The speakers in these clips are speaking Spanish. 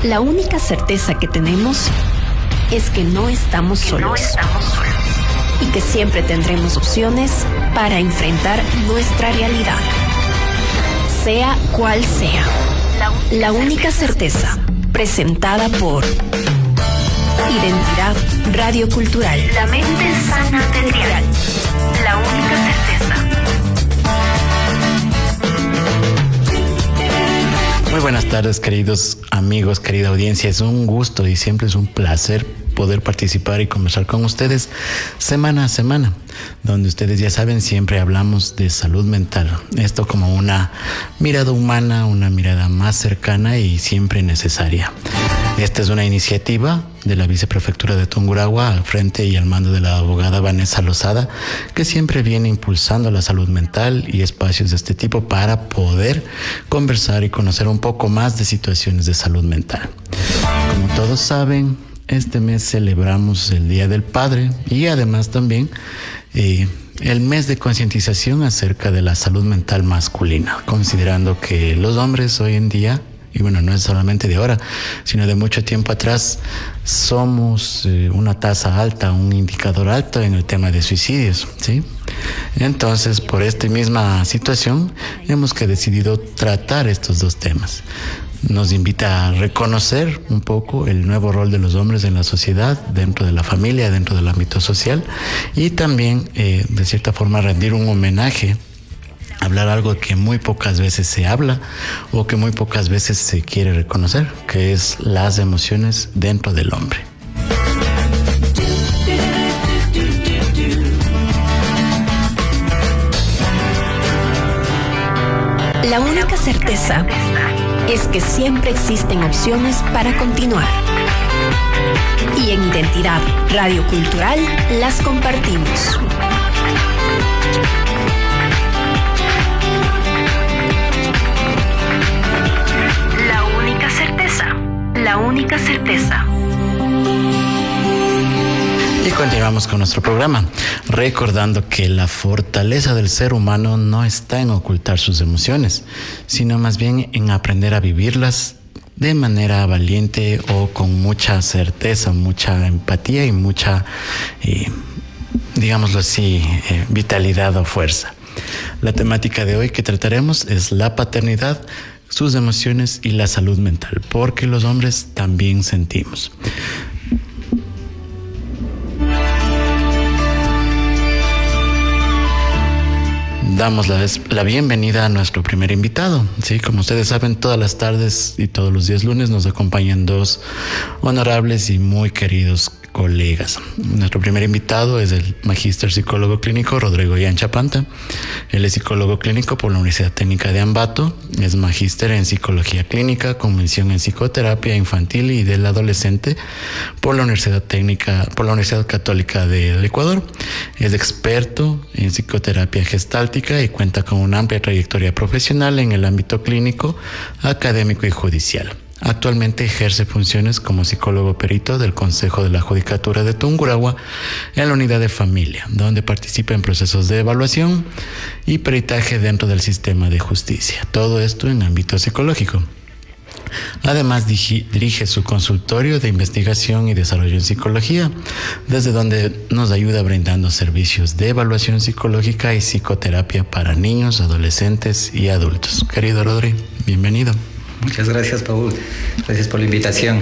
La única certeza que tenemos es que no estamos solos. Y que siempre tendremos opciones para enfrentar nuestra realidad. Sea cual sea. La única certeza, presentada por Identidad Radiocultural. La mente sana del dial. La única certeza. Muy buenas tardes, queridos amigos, querida audiencia. Es un gusto y siempre es un placer poder participar y conversar con ustedes semana a semana, donde ustedes ya saben, siempre hablamos de salud mental. Esto como una mirada humana, una mirada más cercana y siempre necesaria. Esta es una iniciativa de la Viceprefectura de Tungurahua al frente y al mando de la abogada Vanessa Lozada, que siempre viene impulsando la salud mental y espacios de este tipo para poder conversar y conocer un poco más de situaciones de salud mental. Como todos saben, este mes celebramos el Día del Padre y además también el mes de concientización acerca de la salud mental masculina, considerando que los hombres hoy en día, y bueno, no es solamente de ahora, sino de mucho tiempo atrás, somos una tasa alta, un indicador alto en el tema de suicidios, ¿sí? Entonces, por esta misma situación, hemos decidido tratar estos dos temas. Nos invita a reconocer un poco el nuevo rol de los hombres en la sociedad, dentro de la familia, dentro del ámbito social, y también, de cierta forma, rendir un homenaje, hablar algo que muy pocas veces se habla o que muy pocas veces se quiere reconocer, que es las emociones dentro del hombre. La única certeza es que siempre existen opciones para continuar. Y en Identidad Radiocultural las compartimos. La única certeza. Y continuamos con nuestro programa, recordando que la fortaleza del ser humano no está en ocultar sus emociones, sino más bien en aprender a vivirlas de manera valiente o con mucha certeza, mucha empatía y mucha, digámoslo así, vitalidad o fuerza. La temática de hoy que trataremos es la paternidad, sus emociones y la salud mental, porque los hombres también sentimos. Damos la bienvenida a nuestro primer invitado. Sí, como ustedes saben, todas las tardes y todos los días lunes nos acompañan dos honorables y muy queridos colegas. Nuestro primer invitado es el magíster psicólogo clínico Rodrigo Yanchapanta. Él es psicólogo clínico por la Universidad Técnica de Ambato, es magíster en psicología clínica con mención en psicoterapia infantil y del adolescente por la Universidad Católica del Ecuador. Es experto en psicoterapia gestáltica y cuenta con una amplia trayectoria profesional en el ámbito clínico, académico y judicial. Actualmente ejerce funciones como psicólogo perito del Consejo de la Judicatura de Tungurahua en la unidad de familia, donde participa en procesos de evaluación y peritaje dentro del sistema de justicia. Todo esto en ámbito psicológico. Además, dirige su consultorio de investigación y desarrollo en psicología, desde donde nos ayuda brindando servicios de evaluación psicológica y psicoterapia para niños, adolescentes y adultos. Querido Rodri, bienvenido. Muchas gracias, Paul. Gracias por la invitación.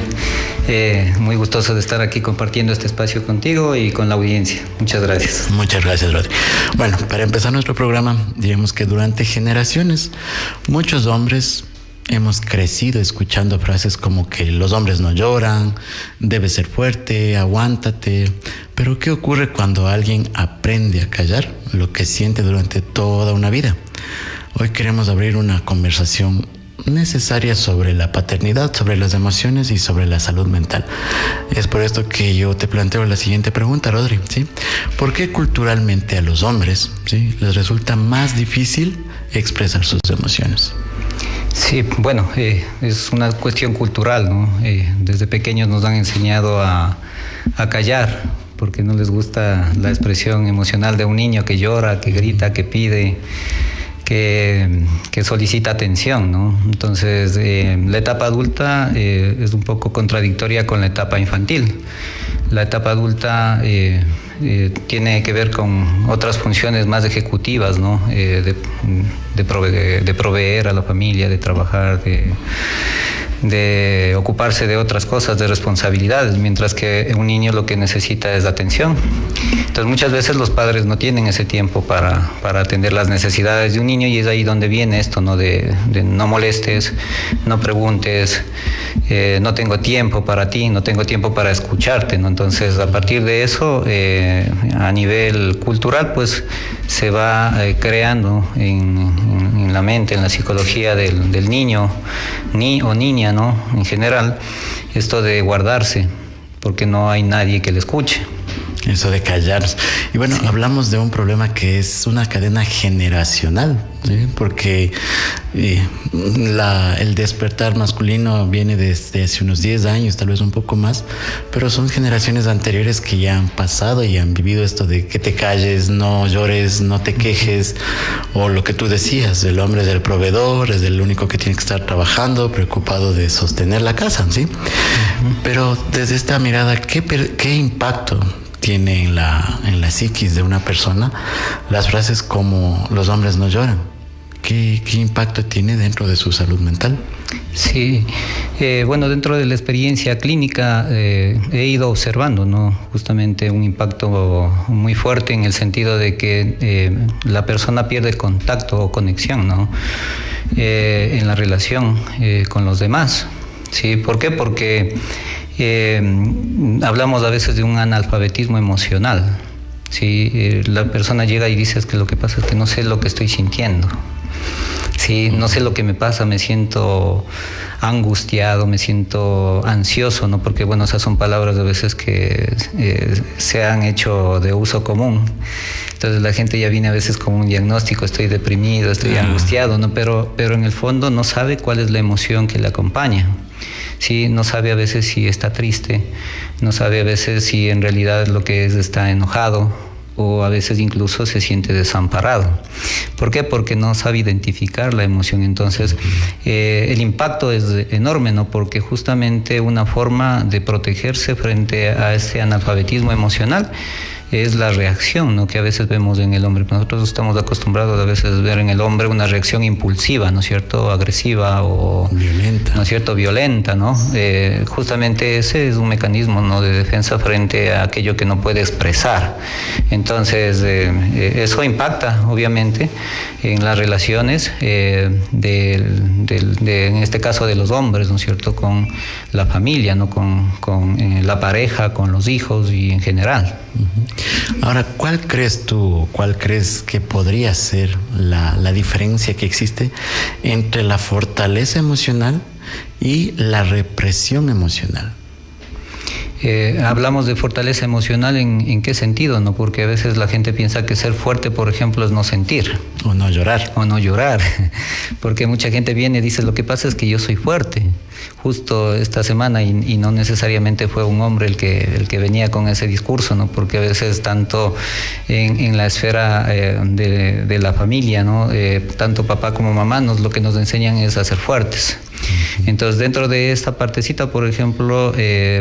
Muy gustoso de estar aquí compartiendo este espacio contigo y con la audiencia. Muchas gracias. Muchas gracias, Rodri. Bueno, para empezar nuestro programa, digamos que durante generaciones, muchos hombres hemos crecido escuchando frases como que los hombres no lloran, debes ser fuerte, aguántate. Pero ¿qué ocurre cuando alguien aprende a callar lo que siente durante toda una vida? Hoy queremos abrir una conversación necesaria sobre la paternidad, sobre las emociones y sobre la salud mental. Es por esto que yo te planteo la siguiente pregunta, Rodri, ¿sí? ¿Por qué culturalmente a los hombres, ¿sí?, les resulta más difícil expresar sus emociones? Sí, bueno, es una cuestión cultural, ¿no? Desde pequeños nos han enseñado a callar, porque no les gusta la expresión emocional de un niño que llora, que grita, que pide, que solicita atención, ¿no? Entonces, la etapa adulta es un poco contradictoria con la etapa infantil. La etapa adulta tiene que ver con otras funciones más ejecutivas, ¿no? De proveer a la familia, de trabajar, de ocuparse de otras cosas, de responsabilidades, mientras que un niño lo que necesita es atención. Entonces muchas veces los padres no tienen ese tiempo para atender las necesidades de un niño, y es ahí donde viene esto, ¿no? De no molestes, no preguntes, no tengo tiempo para ti, no tengo tiempo para escucharte, ¿no? Entonces a partir de eso, a nivel cultural, pues se va creando en la mente, en la psicología del niño o niña, ¿no? En general, esto de guardarse, porque no hay nadie que le escuche. Eso de callarnos. Y bueno, sí, hablamos de un problema que es una cadena generacional, ¿sí? Porque el despertar masculino viene desde hace unos 10 años, tal vez un poco más, pero son generaciones anteriores que ya han pasado y han vivido esto de que te calles, no llores, no te quejes, o lo que tú decías, el hombre es el proveedor, es el único que tiene que estar trabajando, preocupado de sostener la casa, ¿sí? Pero desde esta mirada, ¿qué impacto tiene en la psiquis de una persona las frases como los hombres no lloran? ¿Qué impacto tiene dentro de su salud mental? Sí, bueno, dentro de la experiencia clínica he ido observando, ¿no? Justamente un impacto muy fuerte en el sentido de que la persona pierde contacto o conexión, ¿no? En la relación con los demás. ¿Sí? ¿Por qué? Porque hablamos a veces de un analfabetismo emocional. ¿Sí? La persona llega y dice, es que lo que pasa es que no sé lo que estoy sintiendo. Sí, no sé lo que me pasa, me siento angustiado, me siento ansioso, ¿no? Porque, bueno, esas son palabras a veces que se han hecho de uso común. Entonces la gente ya viene a veces con un diagnóstico, estoy deprimido, estoy angustiado, ¿no? Pero en el fondo no sabe cuál es la emoción que le acompaña. Sí, no sabe a veces si está triste, no sabe a veces si en realidad lo que es está enojado, o a veces incluso se siente desamparado. ¿Por qué? Porque no sabe identificar la emoción. Entonces, el impacto es enorme, ¿no? Porque justamente una forma de protegerse frente a ese analfabetismo emocional es la reacción, ¿no? Que a veces vemos en el hombre. Nosotros estamos acostumbrados a veces ver en el hombre una reacción impulsiva, ¿no es cierto? Agresiva o violenta, ¿no es cierto? Violenta, ¿no? Justamente ese es un mecanismo, ¿no? De defensa frente a aquello que no puede expresar. Entonces, eso impacta, obviamente, en las relaciones en este caso de los hombres, ¿no es cierto? Con la familia, ¿no? Con la pareja, con los hijos y en general. Ahora, ¿cuál crees que podría ser la diferencia que existe entre la fortaleza emocional y la represión emocional? Hablamos de fortaleza emocional ¿en qué sentido? ¿No? Porque a veces la gente piensa que ser fuerte, por ejemplo, es no sentir. O no llorar. O no llorar. Porque mucha gente viene y dice, lo que pasa es que yo soy fuerte. Justo esta semana, y no necesariamente fue un hombre el que venía con ese discurso, ¿no? Porque a veces tanto en la esfera de la familia, ¿no? Tanto papá como mamá lo que nos enseñan es a ser fuertes. Entonces, dentro de esta partecita, por ejemplo,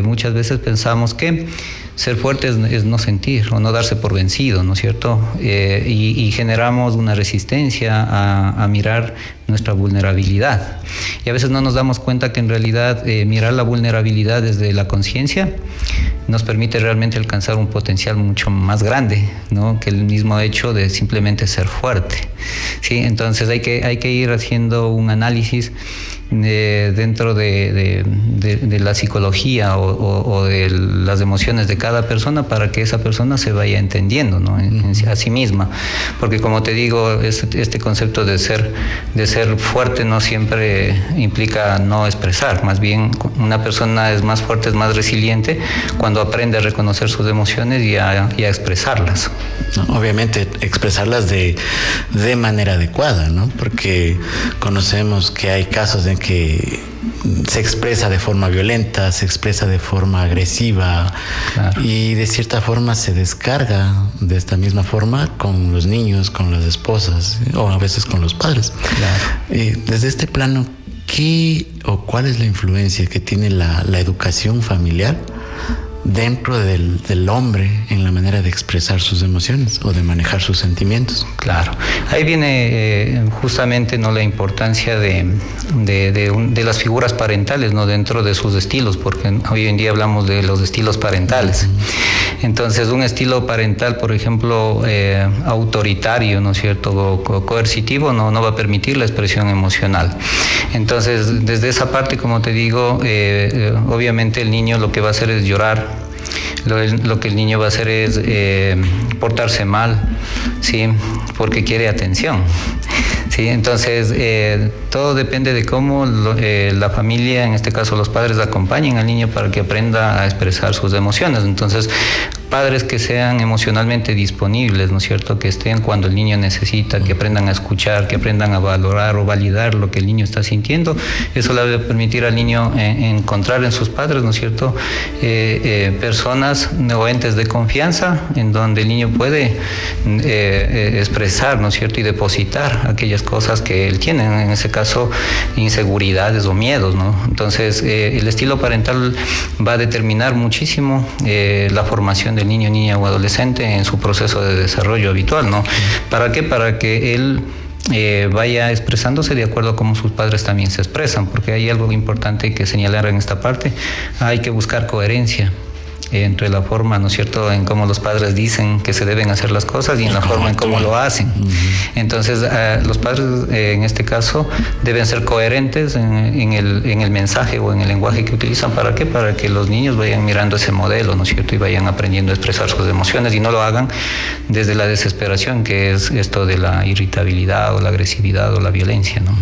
muchas veces pensamos que ser fuerte es no sentir o no darse por vencido, ¿no es cierto? Y generamos una resistencia a mirar nuestra vulnerabilidad. Y a veces no nos damos cuenta que en realidad mirar la vulnerabilidad desde la conciencia nos permite realmente alcanzar un potencial mucho más grande, ¿no? Que el mismo hecho de simplemente ser fuerte. ¿Sí? Entonces hay que ir haciendo un análisis dentro de la psicología o de las emociones de cada persona para que esa persona se vaya entendiendo, ¿no? A sí misma. Porque como te digo, este concepto de ser fuerte no siempre implica no expresar. Más bien, una persona es más fuerte, es más resiliente cuando aprende a reconocer sus emociones y a expresarlas. Obviamente, expresarlas de manera adecuada, ¿no? Porque conocemos que hay casos en que se expresa de forma violenta, se expresa de forma agresiva, claro, y de cierta forma se descarga de esta misma forma con los niños, con las esposas o a veces con los padres. Claro. Desde este plano, ¿qué o cuál es la influencia que tiene la educación familiar dentro del hombre en la manera de expresar sus emociones o de manejar sus sentimientos? Claro, ahí viene justamente, ¿no?, la importancia de las figuras parentales, ¿no?, dentro de sus estilos, porque hoy en día hablamos de los estilos parentales. Entonces, un estilo parental, por ejemplo, autoritario, ¿no es cierto?, coercitivo, no va a permitir la expresión emocional. Entonces, desde esa parte, como te digo, obviamente el niño lo que va a hacer es llorar. Lo que el niño va a hacer es portarse mal, ¿sí?, porque quiere atención. Sí, entonces todo depende de cómo la familia, en este caso los padres, acompañen al niño para que aprenda a expresar sus emociones. Entonces, padres que sean emocionalmente disponibles, ¿no es cierto?, que estén cuando el niño necesita, que aprendan a escuchar, que aprendan a valorar o validar lo que el niño está sintiendo. Eso le va a permitir al niño encontrar en sus padres, ¿no es cierto?, personas o entes de confianza en donde el niño puede expresar, ¿no es cierto?, y depositar aquellas cosas que él tiene, en ese caso inseguridades o miedos, ¿no? Entonces el estilo parental va a determinar muchísimo la formación del niño, niña o adolescente en su proceso de desarrollo habitual, ¿no? ¿Para qué? Para que él vaya expresándose de acuerdo a cómo sus padres también se expresan, porque hay algo importante que señalar en esta parte. Hay que buscar coherencia entre la forma, ¿no es cierto?, en cómo los padres dicen que se deben hacer las cosas y en la forma en cómo lo hacen. Entonces, los padres, en este caso, deben ser coherentes en el mensaje o en el lenguaje que utilizan. ¿Para qué? Para que los niños vayan mirando ese modelo, ¿no es cierto?, y vayan aprendiendo a expresar sus emociones y no lo hagan desde la desesperación, que es esto de la irritabilidad o la agresividad o la violencia, ¿no?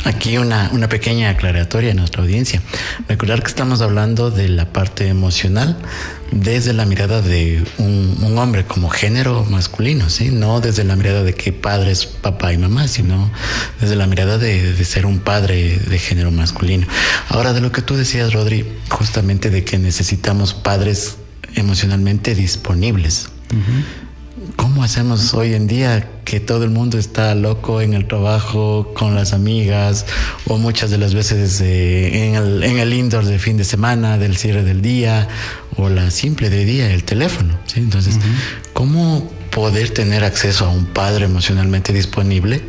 Aquí una pequeña aclaratoria a nuestra audiencia. Recordar que estamos hablando de la parte emocional desde la mirada de un hombre como género masculino, ¿sí? No desde la mirada de que padre es papá y mamá, sino desde la mirada de ser un padre de género masculino. Ahora, de lo que tú decías, Rodri, justamente de que necesitamos padres emocionalmente disponibles. ¿Cómo hacemos hoy en día que todo el mundo está loco en el trabajo, con las amigas, o muchas de las veces en el indoor de fin de semana, del cierre del día, o la simple de día, el teléfono, ¿sí? Entonces, ¿cómo poder tener acceso a un padre emocionalmente disponible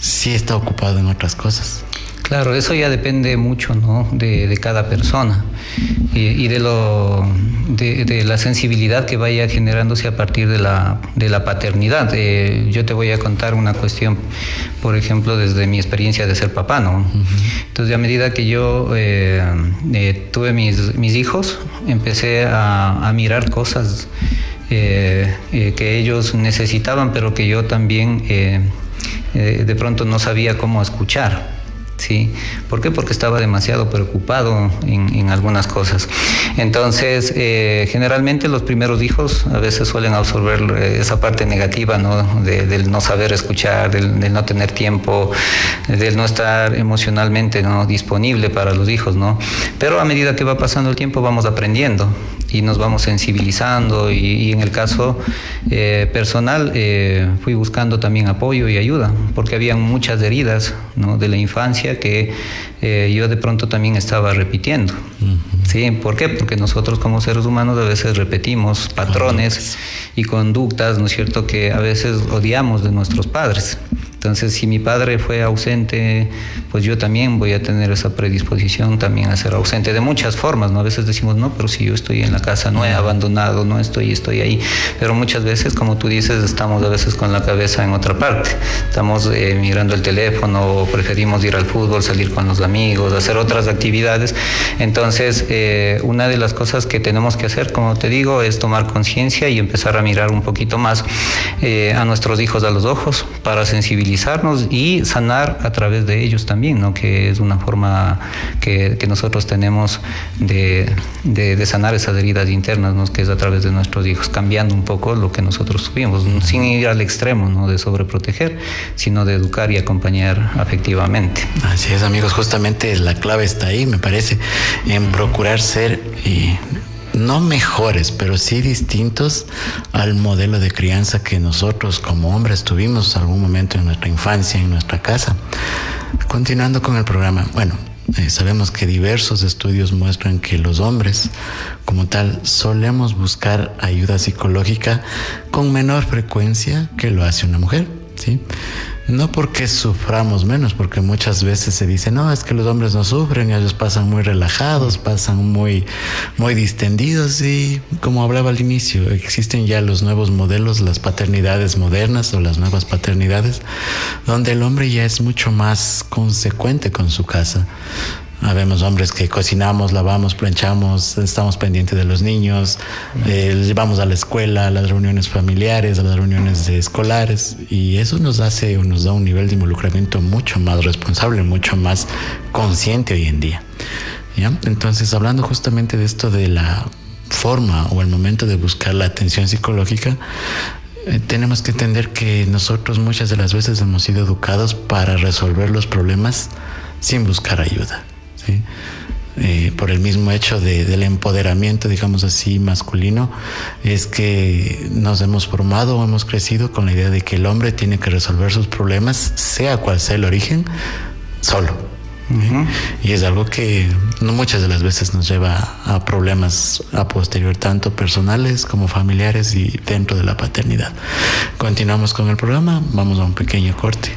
si está ocupado en otras cosas? Claro, eso ya depende mucho, ¿no?, de cada persona y de la sensibilidad que vaya generándose a partir de la paternidad. Yo te voy a contar una cuestión, por ejemplo, desde mi experiencia de ser papá, ¿no? Entonces, a medida que yo tuve mis hijos, empecé a mirar cosas que ellos necesitaban, pero que yo también de pronto no sabía cómo escuchar. ¿Sí? ¿Por qué? Porque estaba demasiado preocupado en algunas cosas. Entonces, generalmente los primeros hijos a veces suelen absorber esa parte negativa, ¿no?, del no saber escuchar, del no tener tiempo, del no estar emocionalmente, ¿no?, disponible para los hijos, ¿no? Pero a medida que va pasando el tiempo vamos aprendiendo y nos vamos sensibilizando y en el caso personal fui buscando también apoyo y ayuda, porque habían muchas heridas, ¿no?, de la infancia que yo de pronto también estaba repitiendo. ¿Sí? ¿Por qué? Porque nosotros como seres humanos a veces repetimos patrones y conductas, ¿no es cierto?, que a veces odiamos de nuestros padres. Entonces, si mi padre fue ausente, pues yo también voy a tener esa predisposición también a ser ausente de muchas formas, ¿no? A veces decimos, no, pero si yo estoy en la casa, no he abandonado, no estoy ahí. Pero muchas veces, como tú dices, estamos a veces con la cabeza en otra parte. Estamos mirando el teléfono, o preferimos ir al fútbol, salir con los amigos, hacer otras actividades. Entonces, una de las cosas que tenemos que hacer, como te digo, es tomar conciencia y empezar a mirar un poquito más a nuestros hijos a los ojos para sensibilizar sensibilizarnos y sanar a través de ellos también, ¿no? Que es una forma que nosotros tenemos de sanar esas heridas internas, ¿no? Que es a través de nuestros hijos, cambiando un poco lo que nosotros tuvimos, sin ir al extremo, ¿no? De sobreproteger, sino de educar y acompañar afectivamente. Así es, amigos, justamente la clave está ahí, me parece, en procurar ser no mejores, pero sí distintos al modelo de crianza que nosotros como hombres tuvimos algún momento en nuestra infancia, en nuestra casa. Continuando con el programa, bueno, sabemos que diversos estudios muestran que los hombres, como tal, solemos buscar ayuda psicológica con menor frecuencia que lo hace una mujer, ¿sí? No porque suframos menos, porque muchas veces se dice, no, es que los hombres no sufren, ellos pasan muy relajados, pasan muy distendidos, y como hablaba al inicio, existen ya los nuevos modelos, las paternidades modernas o las nuevas paternidades, donde el hombre ya es mucho más consecuente con su casa. Habemos hombres que cocinamos, lavamos, planchamos, estamos pendientes de los niños, los llevamos a la escuela, a las reuniones familiares, a las reuniones escolares, y eso nos da un nivel de involucramiento mucho más responsable, mucho más consciente hoy en día, ¿ya? Entonces, hablando justamente de esto de la forma o el momento de buscar la atención psicológica, tenemos que entender que nosotros muchas de las veces hemos sido educados para resolver los problemas sin buscar ayuda, ¿sí? Por el mismo hecho del empoderamiento, digamos así, masculino, es que nos hemos formado o hemos crecido con la idea de que el hombre tiene que resolver sus problemas, sea cual sea el origen, solo. Uh-huh. Y es algo que muchas de las veces nos lleva a problemas a posterior, tanto personales como familiares y dentro de la paternidad. Continuamos con el programa, vamos a un pequeño corte.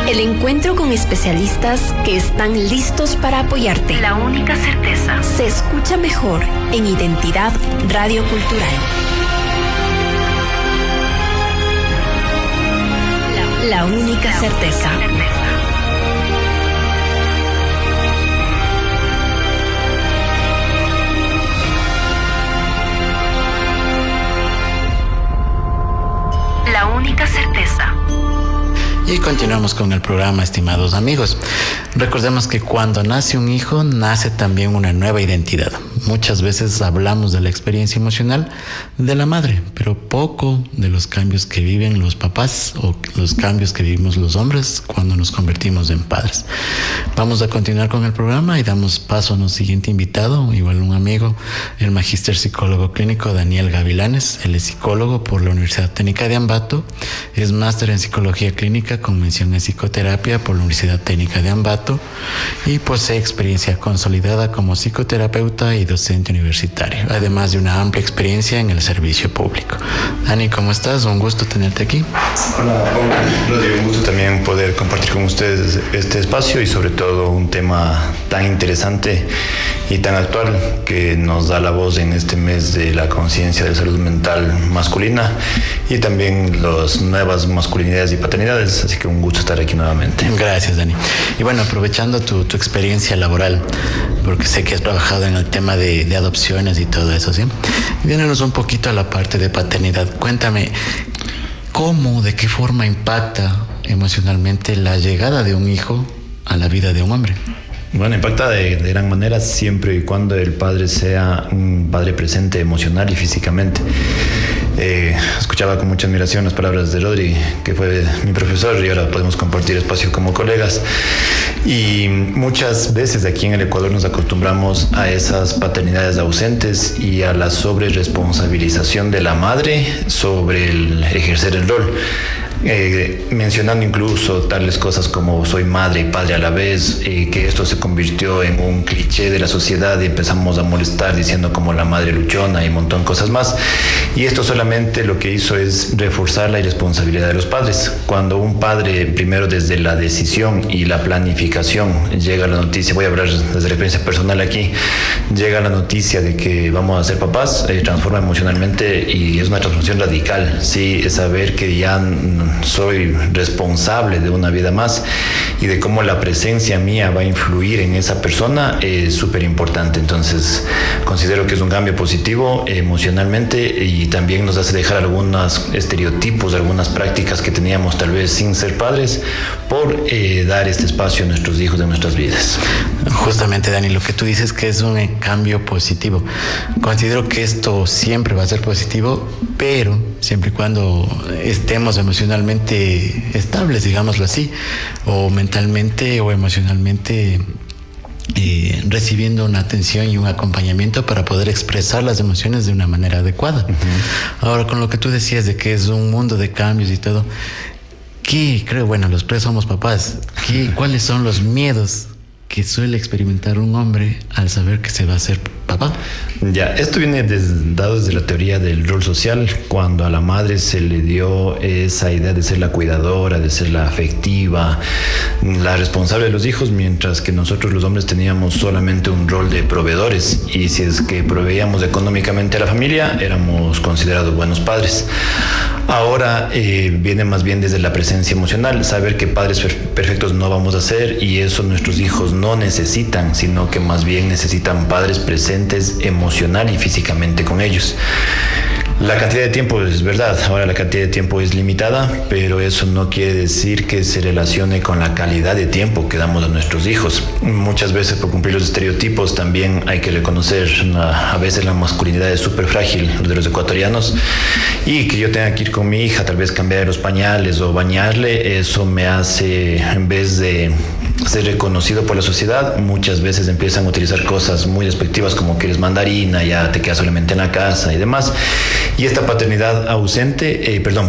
El encuentro con especialistas que están listos para apoyarte. La única certeza se escucha mejor en Identidad Radio Cultural. La única certeza. La única certeza. Y continuamos con el programa, estimados amigos. Recordemos que cuando nace un hijo, nace también una nueva identidad. Muchas veces hablamos de la experiencia emocional de la madre, pero poco de los cambios que viven los papás o los cambios que vivimos los hombres cuando nos convertimos en padres. Vamos a continuar con el programa y damos paso a nuestro siguiente invitado, igual un amigo, el magíster psicólogo clínico Daniel Gavilanes. Él es psicólogo por la Universidad Técnica de Ambato, es máster en psicología clínica con mención en psicoterapia por la Universidad Técnica de Ambato y posee experiencia consolidada como psicoterapeuta y docente universitario, además de una amplia experiencia en el servicio público. Dani, ¿cómo estás? Un gusto tenerte aquí. Hola, Rodrigo, un gusto también poder compartir con ustedes este espacio y sobre todo un tema tan interesante y tan actual que nos da la voz en este mes de la conciencia de salud mental masculina y también las nuevas masculinidades y paternidades, así que un gusto estar aquí nuevamente. Gracias, Dani. Y bueno, aprovechando tu experiencia laboral, porque sé que has trabajado en el tema de adopciones y todo eso, ¿sí? Viéndonos un poquito a la parte de paternidad. Cuéntame, ¿cómo, de qué forma impacta emocionalmente la llegada de un hijo a la vida de un hombre? Bueno, impacta de gran manera siempre y cuando el padre sea un padre presente emocional y físicamente. Escuchaba con mucha admiración las palabras de Rodri, que fue mi profesor, y ahora podemos compartir espacio como colegas. Y muchas veces aquí en el Ecuador nos acostumbramos a esas paternidades ausentes y a la sobreresponsabilización de la madre sobre el ejercer el rol. Mencionando incluso tales cosas como soy madre y padre a la vez, que esto se convirtió en un cliché de la sociedad y empezamos a molestar diciendo como la madre luchona y un montón de cosas más. Y esto solamente lo que hizo es reforzar la irresponsabilidad de los padres. Cuando un padre, primero desde la decisión y la planificación, llega la noticia, voy a hablar desde la experiencia personal aquí, llega la noticia de que vamos a ser papás, transforma emocionalmente y es una transformación radical, sí, es saber que ya soy responsable de una vida más y de cómo la presencia mía va a influir en esa persona es súper importante. Entonces considero que es un cambio positivo emocionalmente y también nos hace dejar algunos estereotipos, algunas prácticas que teníamos tal vez sin ser padres por dar este espacio a nuestros hijos en nuestras vidas. Justamente, Dani, lo que tú dices que es un cambio positivo. Considero que esto siempre va a ser positivo, pero siempre y cuando estemos emocionalmente estables, digámoslo así, o mentalmente o emocionalmente recibiendo una atención y un acompañamiento para poder expresar las emociones de una manera adecuada. Ahora, con lo que tú decías de que es un mundo de cambios y todo, bueno, los tres somos papás, ¿cuáles son los miedos que suele experimentar un hombre al saber que se va a ser papá? Ya, esto viene dado desde la teoría del rol social, cuando a la madre se le dio esa idea de ser la cuidadora, de ser la afectiva, la responsable de los hijos, mientras que nosotros los hombres teníamos solamente un rol de proveedores, y si es que proveíamos económicamente a la familia, éramos considerados buenos padres. Ahora viene más bien desde la presencia emocional, saber que padres perfectos no vamos a ser, y eso nuestros hijos no necesitan, sino que más bien necesitan padres presentes emocional y físicamente con ellos. La cantidad de tiempo es verdad, ahora la cantidad de tiempo es limitada, pero eso no quiere decir que se relacione con la calidad de tiempo que damos a nuestros hijos. Muchas veces, por cumplir los estereotipos, también hay que reconocer a veces la masculinidad es súper frágil de los ecuatorianos, y que yo tenga que ir con mi hija, tal vez cambiar los pañales o bañarle, eso me hace, en vez de ser reconocido por la sociedad, muchas veces empiezan a utilizar cosas muy despectivas como que eres mandarina, ya te quedas solamente en la casa y demás. Y esta paternidad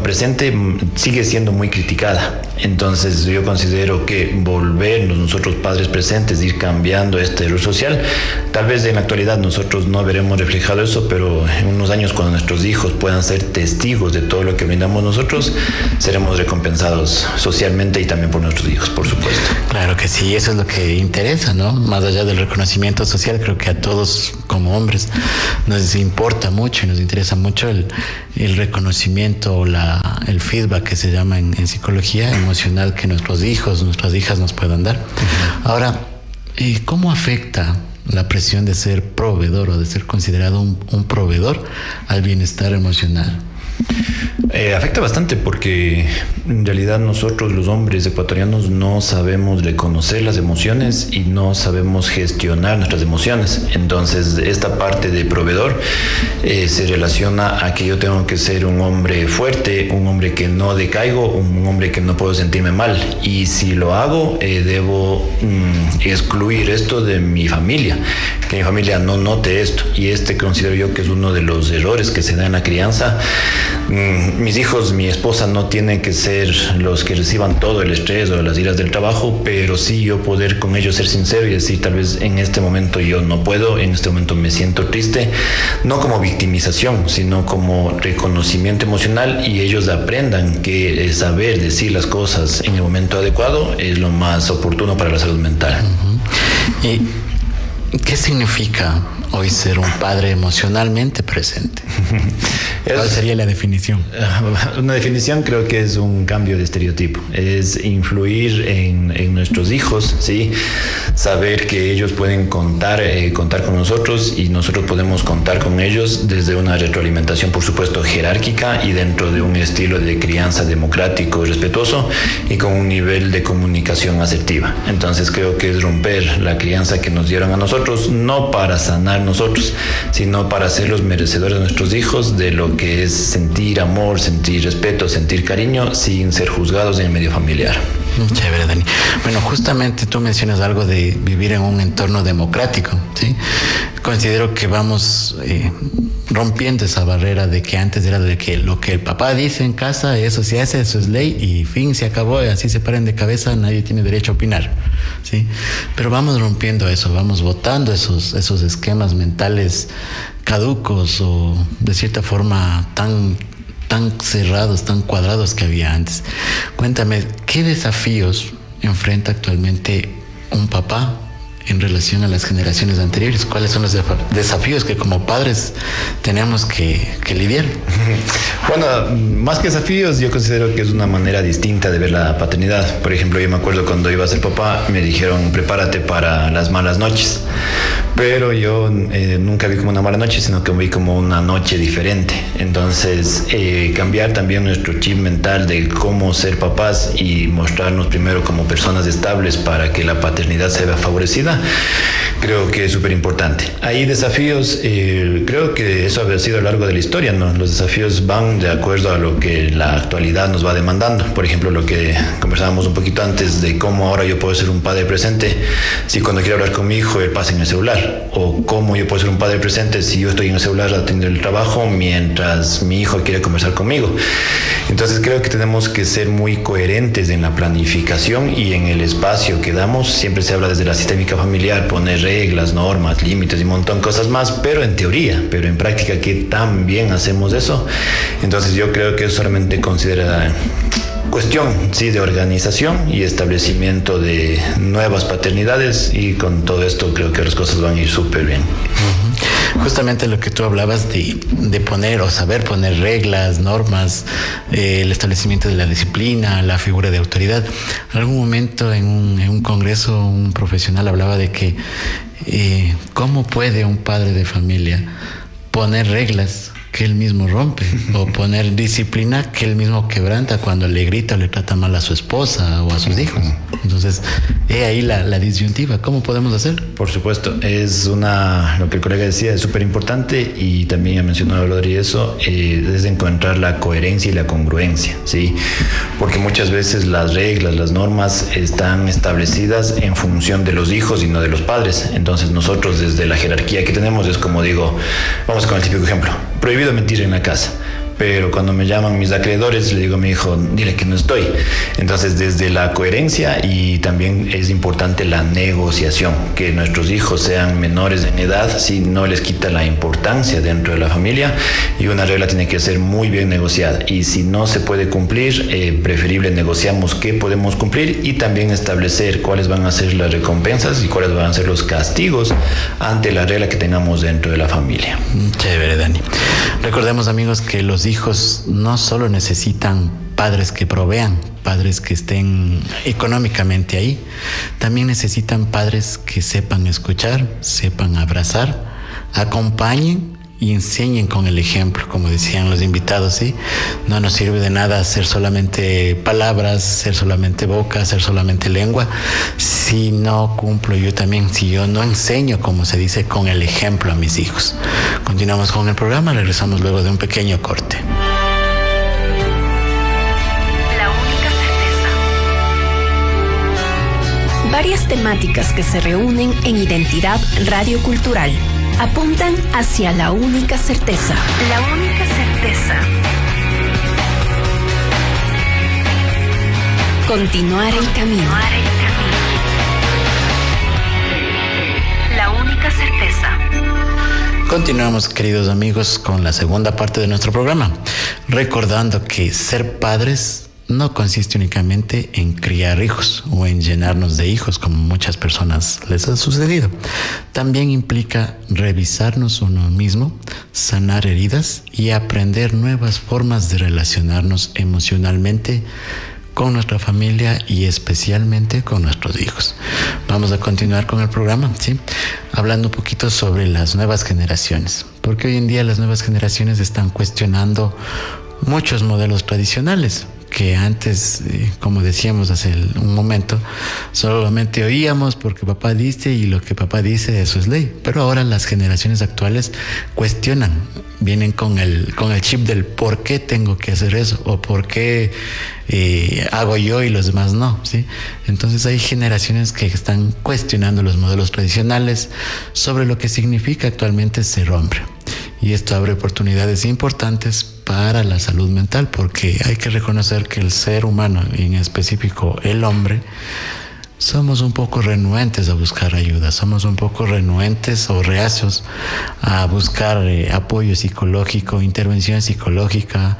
presente sigue siendo muy criticada. Entonces yo considero que volvernos nosotros padres presentes, ir cambiando este rol social, tal vez en la actualidad nosotros no veremos reflejado eso, pero en unos años, cuando nuestros hijos puedan ser testigos de todo lo que brindamos nosotros, seremos recompensados socialmente y también por nuestros hijos, por supuesto. Claro que sí, eso es lo que interesa, ¿no? Más allá del reconocimiento social, creo que a todos como hombres nos importa mucho y nos interesa mucho el reconocimiento o el feedback que se llama en psicología emocional que nuestros hijos, nuestras hijas nos puedan dar. Ahora, ¿cómo afecta la presión de ser proveedor o de ser considerado un proveedor al bienestar emocional? Afecta bastante, porque en realidad nosotros los hombres ecuatorianos no sabemos reconocer las emociones y no sabemos gestionar nuestras emociones. Entonces esta parte de proveedor se relaciona a que yo tengo que ser un hombre fuerte, un hombre que no decaigo, un hombre que no puedo sentirme mal, y si lo hago debo excluir esto de mi familia, que mi familia no note esto, y considero yo que es uno de los errores que se da en la crianza. Mis hijos, mi esposa no tienen que ser los que reciban todo el estrés o las iras del trabajo, pero sí yo poder con ellos ser sincero y decir, tal vez en este momento yo no puedo, en este momento me siento triste, no como victimización, sino como reconocimiento emocional, y ellos aprendan que saber decir las cosas en el momento adecuado es lo más oportuno para la salud mental. ¿Y qué significa hoy ser un padre emocionalmente presente? ¿Cuál sería la definición? Una definición creo que es un cambio de estereotipo. Es influir en nuestros hijos, ¿sí? Saber que ellos pueden contar con nosotros, y nosotros podemos contar con ellos desde una retroalimentación, por supuesto, jerárquica, y dentro de un estilo de crianza democrático y respetuoso, y con un nivel de comunicación asertiva. Entonces creo que es romper la crianza que nos dieron a nosotros, no para sanar nosotros, sino para ser los merecedores de nuestros hijos de lo que es sentir amor, sentir respeto, sentir cariño, sin ser juzgados en el medio familiar. Chévere, Dani. Bueno, justamente tú mencionas algo de vivir en un entorno democrático, ¿sí? Considero que vamos rompiendo esa barrera de que antes era de que lo que el papá dice en casa, eso se hace, eso es ley, y fin, se acabó, y así se paren de cabeza, nadie tiene derecho a opinar, ¿sí? Pero vamos rompiendo eso, vamos botando esos esquemas mentales caducos o de cierta forma tan cerrados, tan cuadrados que había antes. Cuéntame, ¿qué desafíos enfrenta actualmente un papá en relación a las generaciones anteriores? ¿Cuáles son los desafíos que como padres tenemos que lidiar? Bueno, más que desafíos, yo considero que es una manera distinta de ver la paternidad. Por ejemplo, yo me acuerdo cuando iba a ser papá, me dijeron, prepárate para las malas noches. Pero yo nunca vi como una mala noche, sino que vi como una noche diferente. Entonces, cambiar también nuestro chip mental de cómo ser papás y mostrarnos primero como personas estables para que la paternidad se vea favorecida, creo que es súper importante. Hay desafíos, creo que eso ha sido a lo largo de la historia, ¿no? Los desafíos van de acuerdo a lo que la actualidad nos va demandando. Por ejemplo, lo que conversábamos un poquito antes de cómo ahora yo puedo ser un padre presente si cuando quiero hablar con mi hijo él pasa en el celular, o cómo yo puedo ser un padre presente si yo estoy en el celular atendiendo el trabajo mientras mi hijo quiere conversar conmigo. Entonces creo que tenemos que ser muy coherentes en la planificación y en el espacio que damos. Siempre se habla desde la sistémica familiar, poner reglas, normas, límites y un montón de cosas más, pero en teoría, pero en práctica, ¿qué tan bien hacemos eso? Entonces yo creo que eso solamente considera cuestión, sí, de organización y establecimiento de nuevas paternidades, y con todo esto creo que las cosas van a ir súper bien. Justamente lo que tú hablabas de poner o saber poner reglas, normas, el establecimiento de la disciplina, la figura de autoridad. En algún momento en un congreso un profesional hablaba de que ¿cómo puede un padre de familia poner reglas que él mismo rompe, o poner disciplina que él mismo quebranta cuando le grita o le trata mal a su esposa o a sus hijos? Entonces, ahí la disyuntiva, ¿cómo podemos hacer? Por supuesto, lo que el colega decía es súper importante, y también ha mencionado Rodri eso, es encontrar la coherencia y la congruencia, ¿sí? Porque muchas veces las reglas, las normas están establecidas en función de los hijos y no de los padres. Entonces nosotros desde la jerarquía que tenemos es como digo, vamos con el típico ejemplo, prohibido mentir en la casa. Pero cuando me llaman mis acreedores, le digo a mi hijo, dile que no estoy. Entonces, desde la coherencia, y también es importante la negociación, que nuestros hijos sean menores en edad, si no les quita la importancia dentro de la familia, y una regla tiene que ser muy bien negociada. Y si no se puede cumplir, preferible negociamos qué podemos cumplir, y también establecer cuáles van a ser las recompensas y cuáles van a ser los castigos ante la regla que tengamos dentro de la familia. Chévere, Dani. Recordemos, amigos, que los hijos no solo necesitan padres que provean, padres que estén económicamente ahí, también necesitan padres que sepan escuchar, sepan abrazar, acompañen y enseñen con el ejemplo, como decían los invitados, ¿sí? No nos sirve de nada ser solamente palabras, ser solamente boca, ser solamente lengua, si no cumplo yo también, si yo no enseño, como se dice, con el ejemplo a mis hijos. Continuamos con el programa, regresamos luego de un pequeño corte. La única certeza. Varias temáticas que se reúnen en Identidad Radiocultural apuntan hacia la única certeza. La única certeza. Continuar el camino. La única certeza. Continuamos, queridos amigos, con la segunda parte de nuestro programa, recordando que ser padres no consiste únicamente en criar hijos o en llenarnos de hijos, como muchas personas les ha sucedido. También implica revisarnos uno mismo, sanar heridas y aprender nuevas formas de relacionarnos emocionalmente con nuestra familia y especialmente con nuestros hijos. Vamos a continuar con el programa, ¿sí? Hablando un poquito sobre las nuevas generaciones, porque hoy en día las nuevas generaciones están cuestionando muchos modelos tradicionales que antes, como decíamos hace un momento, solamente oíamos porque papá dice, y lo que papá dice, eso es ley. Pero ahora las generaciones actuales cuestionan, vienen con el chip del por qué tengo que hacer eso, o por qué hago yo y los demás no, ¿sí? Entonces hay generaciones que están cuestionando los modelos tradicionales sobre lo que significa actualmente ser hombre. Y esto abre oportunidades importantes para la salud mental, porque hay que reconocer que el ser humano, y en específico el hombre, somos un poco renuentes a buscar ayuda, somos un poco renuentes o reacios a buscar apoyo psicológico, intervención psicológica.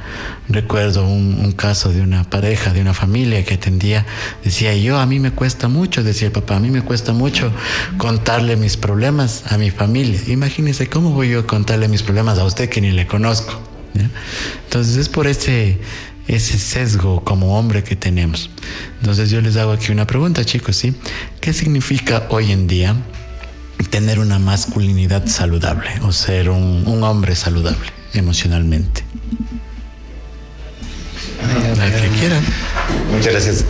Recuerdo un caso de una pareja, de una familia que atendía, decía a mí me cuesta mucho, decía el papá, a mí me cuesta mucho contarle mis problemas a mi familia. Imagínese, ¿cómo voy yo a contarle mis problemas a usted que ni le conozco? ¿Ya? Entonces es por ese sesgo como hombre que tenemos. Entonces yo les hago aquí una pregunta, chicos, ¿sí? ¿Qué significa hoy en día tener una masculinidad saludable o ser un hombre saludable emocionalmente? La que quieran. Muchas gracias.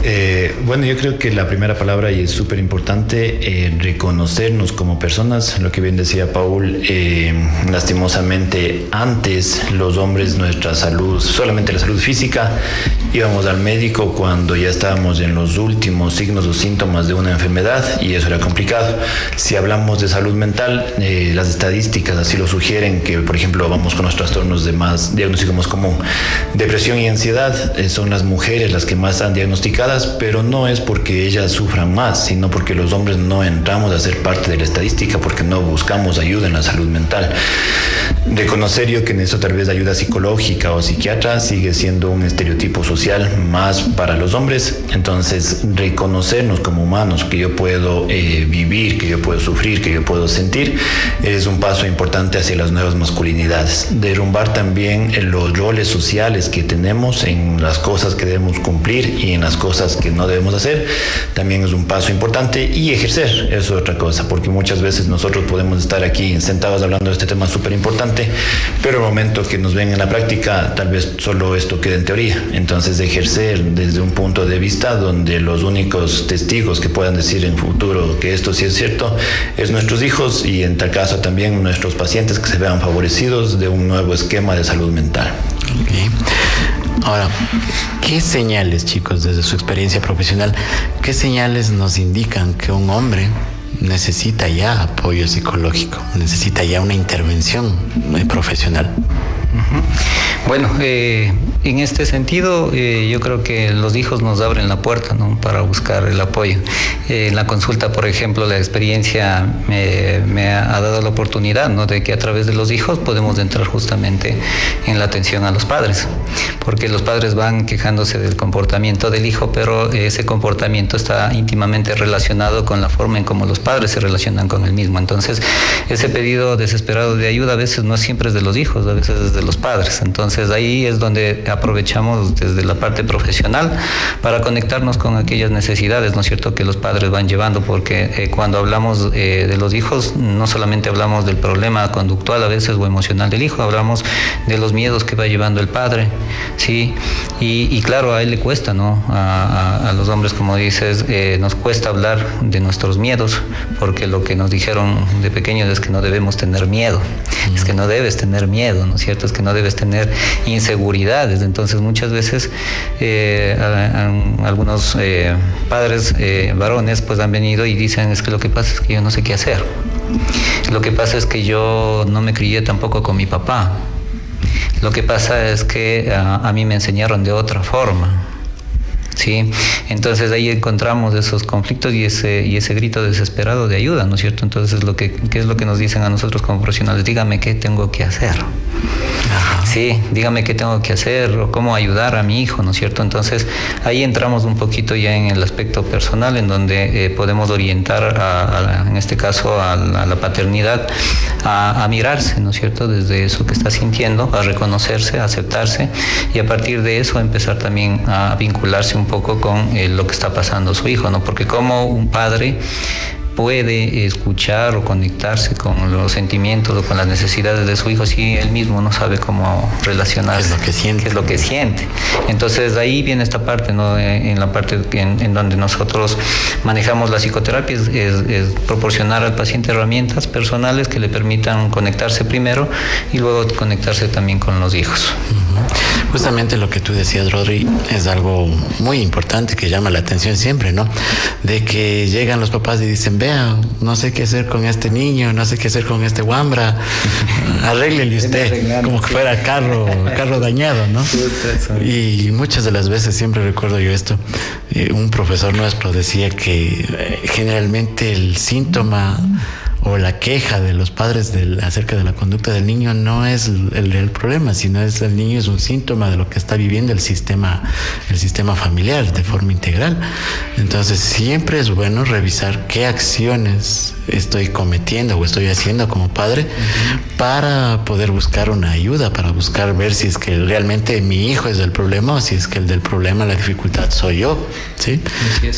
Bueno, yo creo que la primera palabra, y es súper importante, reconocernos como personas. Lo que bien decía Paul, lastimosamente antes los hombres, nuestra salud, solamente la salud física, íbamos al médico cuando ya estábamos en los últimos signos o síntomas de una enfermedad, y eso era complicado. Si hablamos de salud mental, las estadísticas así lo sugieren, que por ejemplo vamos con los trastornos de más diagnóstico más común, depresión y ansiedad, son las mujeres las que más están diagnosticadas, pero no es porque ellas sufran más, sino porque los hombres no entramos a ser parte de la estadística, porque no buscamos ayuda en la salud mental. Reconocer yo que en eso tal vez ayuda psicológica o psiquiatra sigue siendo un estereotipo social más para los hombres. Entonces reconocernos como humanos, que yo puedo vivir, que yo puedo sufrir, que yo puedo sentir, es un paso importante hacia las nuevas masculinidades. Derrumbar también los roles sociales que tenemos en las cosas que debemos cumplir y en las cosas que no debemos hacer, también es un paso importante. Y ejercer, eso es otra cosa, porque muchas veces nosotros podemos estar aquí sentados hablando de este tema súper importante, pero el momento que nos ven en la práctica, tal vez solo esto quede en teoría. Entonces ejercer desde un punto de vista donde los únicos testigos que puedan decir en futuro que esto sí es cierto es nuestros hijos, y en tal caso también nuestros pacientes, que se vean favorecidos de un nuevo esquema de salud mental. Okay. Ahora, ¿qué señales, chicos, desde su experiencia profesional, qué señales nos indican que un hombre necesita ya apoyo psicológico, necesita ya una intervención profesional? Bueno, en este sentido, yo creo que los hijos nos abren la puerta, ¿no?, para buscar el apoyo. En la consulta, por ejemplo, la experiencia me ha dado la oportunidad, ¿no?, de que a través de los hijos podemos entrar justamente en la atención a los padres, porque los padres van quejándose del comportamiento del hijo, pero ese comportamiento está íntimamente relacionado con la forma en cómo los padres se relacionan con el mismo. Entonces, ese pedido desesperado de ayuda a veces no siempre es de los hijos, a veces es de los padres. Entonces ahí es donde aprovechamos desde la parte profesional para conectarnos con aquellas necesidades, ¿no es cierto?, que los padres van llevando, porque cuando hablamos de los hijos, no solamente hablamos del problema conductual a veces o emocional del hijo, hablamos de los miedos que va llevando el padre, ¿sí? Y claro, a él le cuesta, ¿no? A los hombres, como dices, nos cuesta hablar de nuestros miedos, porque lo que nos dijeron de pequeños es que no debemos tener miedo, es que no debes tener miedo, ¿no es cierto?, es que no debes tener inseguridades. Entonces muchas veces algunos padres varones pues han venido y dicen, es que lo que pasa es que yo no sé qué hacer, lo que pasa es que yo no me crié tampoco con mi papá, lo que pasa es que a mí me enseñaron de otra forma. Sí, entonces ahí encontramos esos conflictos y ese grito desesperado de ayuda, ¿no es cierto? Entonces ¿qué es lo que nos dicen a nosotros como profesionales? Dígame qué tengo que hacer. Sí, dígame qué tengo que hacer o cómo ayudar a mi hijo, ¿no es cierto? Entonces ahí entramos un poquito ya en el aspecto personal, en donde podemos orientar en este caso a la paternidad a mirarse, ¿no es cierto?, desde eso que está sintiendo, a reconocerse, a aceptarse, y a partir de eso empezar también a vincularse un poco con lo que está pasando su hijo, ¿no? Porque como un padre puede escuchar o conectarse con los sentimientos o con las necesidades de su hijo si él mismo no sabe cómo relacionarse? ¿Qué es lo que siente? Entonces ahí viene esta parte, ¿no?, en la parte en donde nosotros manejamos la psicoterapia, es proporcionar al paciente herramientas personales que le permitan conectarse primero y luego conectarse también con los hijos. Justamente lo que tú decías, Rodri, es algo muy importante que llama la atención siempre, ¿no? De que llegan los papás y dicen, vea, no sé qué hacer con este niño, no sé qué hacer con este guambra, arréglele usted, como que fuera carro dañado, ¿no? Y muchas de las veces, siempre recuerdo yo esto, un profesor nuestro decía que generalmente el síntoma o la queja de los padres acerca de la conducta del niño no es el problema, sino el niño es un síntoma de lo que está viviendo el sistema familiar de forma integral. Entonces siempre es bueno revisar qué acciones estoy cometiendo o estoy haciendo como padre para poder buscar una ayuda, para buscar ver si es que realmente mi hijo es el problema o si es que el del problema, la dificultad soy yo, ¿sí?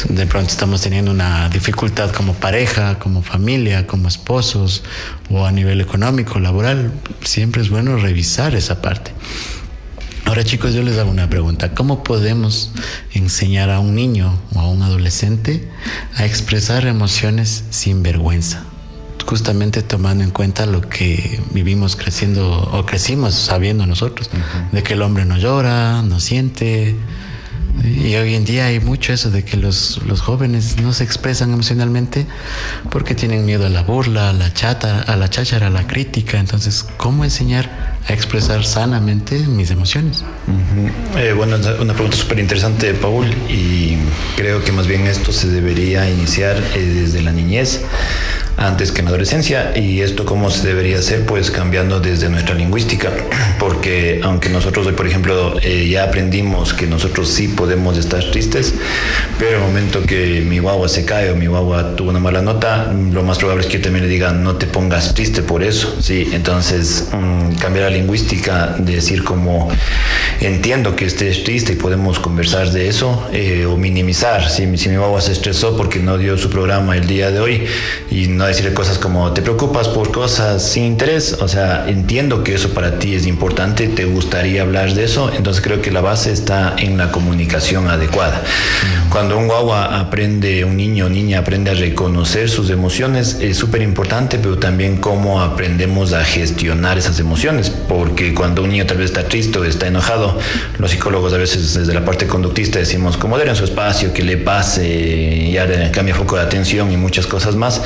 De pronto estamos teniendo una dificultad como pareja, como familia, como esposos o a nivel económico, laboral. Siempre es bueno revisar esa parte. Ahora, chicos, yo les hago una pregunta. ¿Cómo podemos enseñar a un niño o a un adolescente a expresar emociones sin vergüenza? Justamente tomando en cuenta lo que vivimos creciendo o crecimos sabiendo nosotros, de que el hombre no llora, no siente. Y hoy en día hay mucho eso de que los jóvenes no se expresan emocionalmente porque tienen miedo a la burla, a la cháchara, a la crítica. Entonces, ¿cómo enseñar a expresar sanamente mis emociones? Bueno, es una pregunta súper interesante, Paul, y creo que más bien esto se debería iniciar desde la niñez, antes que en la adolescencia. ¿Y esto cómo se debería hacer? Pues cambiando desde nuestra lingüística, porque aunque nosotros hoy, por ejemplo, ya aprendimos que nosotros sí podemos estar tristes, pero el momento que mi guagua se cae o mi guagua tuvo una mala nota, lo más probable es que yo también le diga no te pongas triste por eso, ¿sí? Entonces cambiar la lingüística, decir como entiendo que estés triste y podemos conversar de eso, o minimizar, si mi guagua se estresó porque no dio su programa el día de hoy, y no decirle cosas como te preocupas por cosas sin interés, o sea, entiendo que eso para ti es importante, te gustaría hablar de eso. Entonces creo que la base está en la comunicación adecuada. Cuando un guagua aprende, un niño o niña aprende a reconocer sus emociones, es súper importante, pero también cómo aprendemos a gestionar esas emociones, porque cuando un niño tal vez está triste o está enojado, los psicólogos a veces desde la parte conductista decimos como denle en su espacio, que le pase, ya cambia foco de atención y muchas cosas más.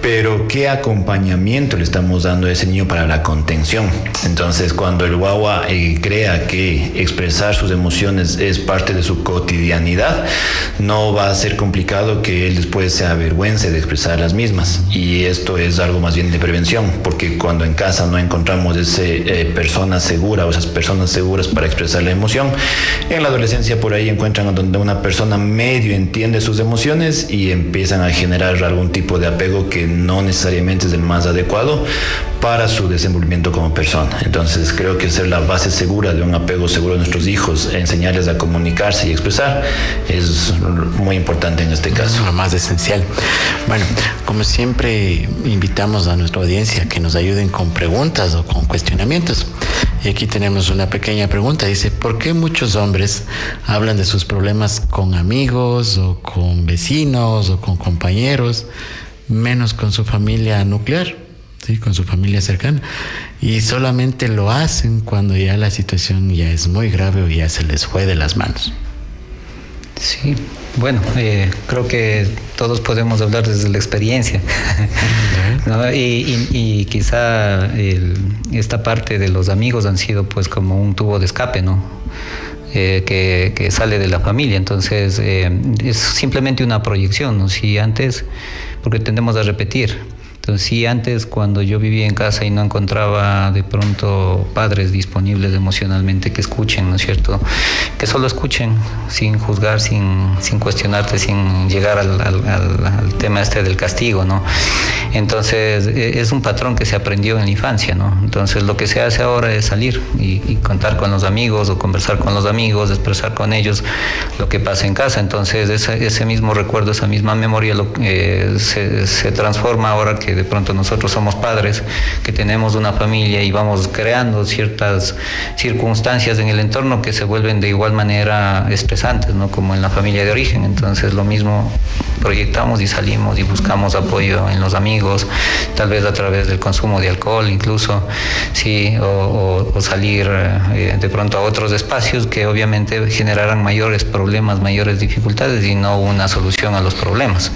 Pero ¿qué acompañamiento le estamos dando a ese niño para la contención? Entonces, cuando el guagua crea que expresar sus emociones es parte de su cotidianidad, no va a ser complicado que él después se avergüence de expresar las mismas. Y esto es algo más bien de prevención, porque cuando en casa no encontramos esa persona segura o esas personas seguras para expresar la emoción, en la adolescencia por ahí encuentran donde una persona medio entiende sus emociones y empiezan a generar algún tipo de apego que no necesariamente es el más adecuado para su desenvolvimiento como persona. Entonces creo que ser la base segura de un apego seguro de nuestros hijos, enseñarles a comunicarse y expresar, es muy importante en este caso. Lo más esencial. Bueno, como siempre invitamos a nuestra audiencia que nos ayuden con preguntas o con cuestionamientos. Y aquí tenemos una pequeña pregunta. Dice, ¿por qué muchos hombres hablan de sus problemas con amigos o con vecinos o con compañeros, menos con su familia nuclear, ¿sí? Con su familia cercana? Y solamente lo hacen cuando ya la situación ya es muy grave o ya se les fue de las manos. Sí, bueno, creo que todos podemos hablar desde la experiencia, ¿no? Y quizá esta parte de los amigos han sido pues como un tubo de escape, ¿no? Que sale de la familia. Entonces es simplemente una proyección, ¿no? Si antes, porque tendemos a repetir, entonces si antes cuando yo vivía en casa y no encontraba de pronto padres disponibles emocionalmente que escuchen, ¿no es cierto? Que solo escuchen sin juzgar, sin cuestionarte, sin llegar al tema este del castigo, ¿no? Entonces es un patrón que se aprendió en la infancia, ¿no? Entonces lo que se hace ahora es salir y contar con los amigos o conversar con los amigos, expresar con ellos lo que pasa en casa. Entonces ese mismo recuerdo, esa misma memoria se transforma ahora que que de pronto nosotros somos padres, que tenemos una familia y vamos creando ciertas circunstancias en el entorno que se vuelven de igual manera estresantes, ¿no? Como en la familia de origen. Entonces lo mismo proyectamos y salimos y buscamos apoyo en los amigos, tal vez a través del consumo de alcohol incluso, sí, o salir de pronto a otros espacios que obviamente generarán mayores problemas, mayores dificultades y no una solución a los problemas.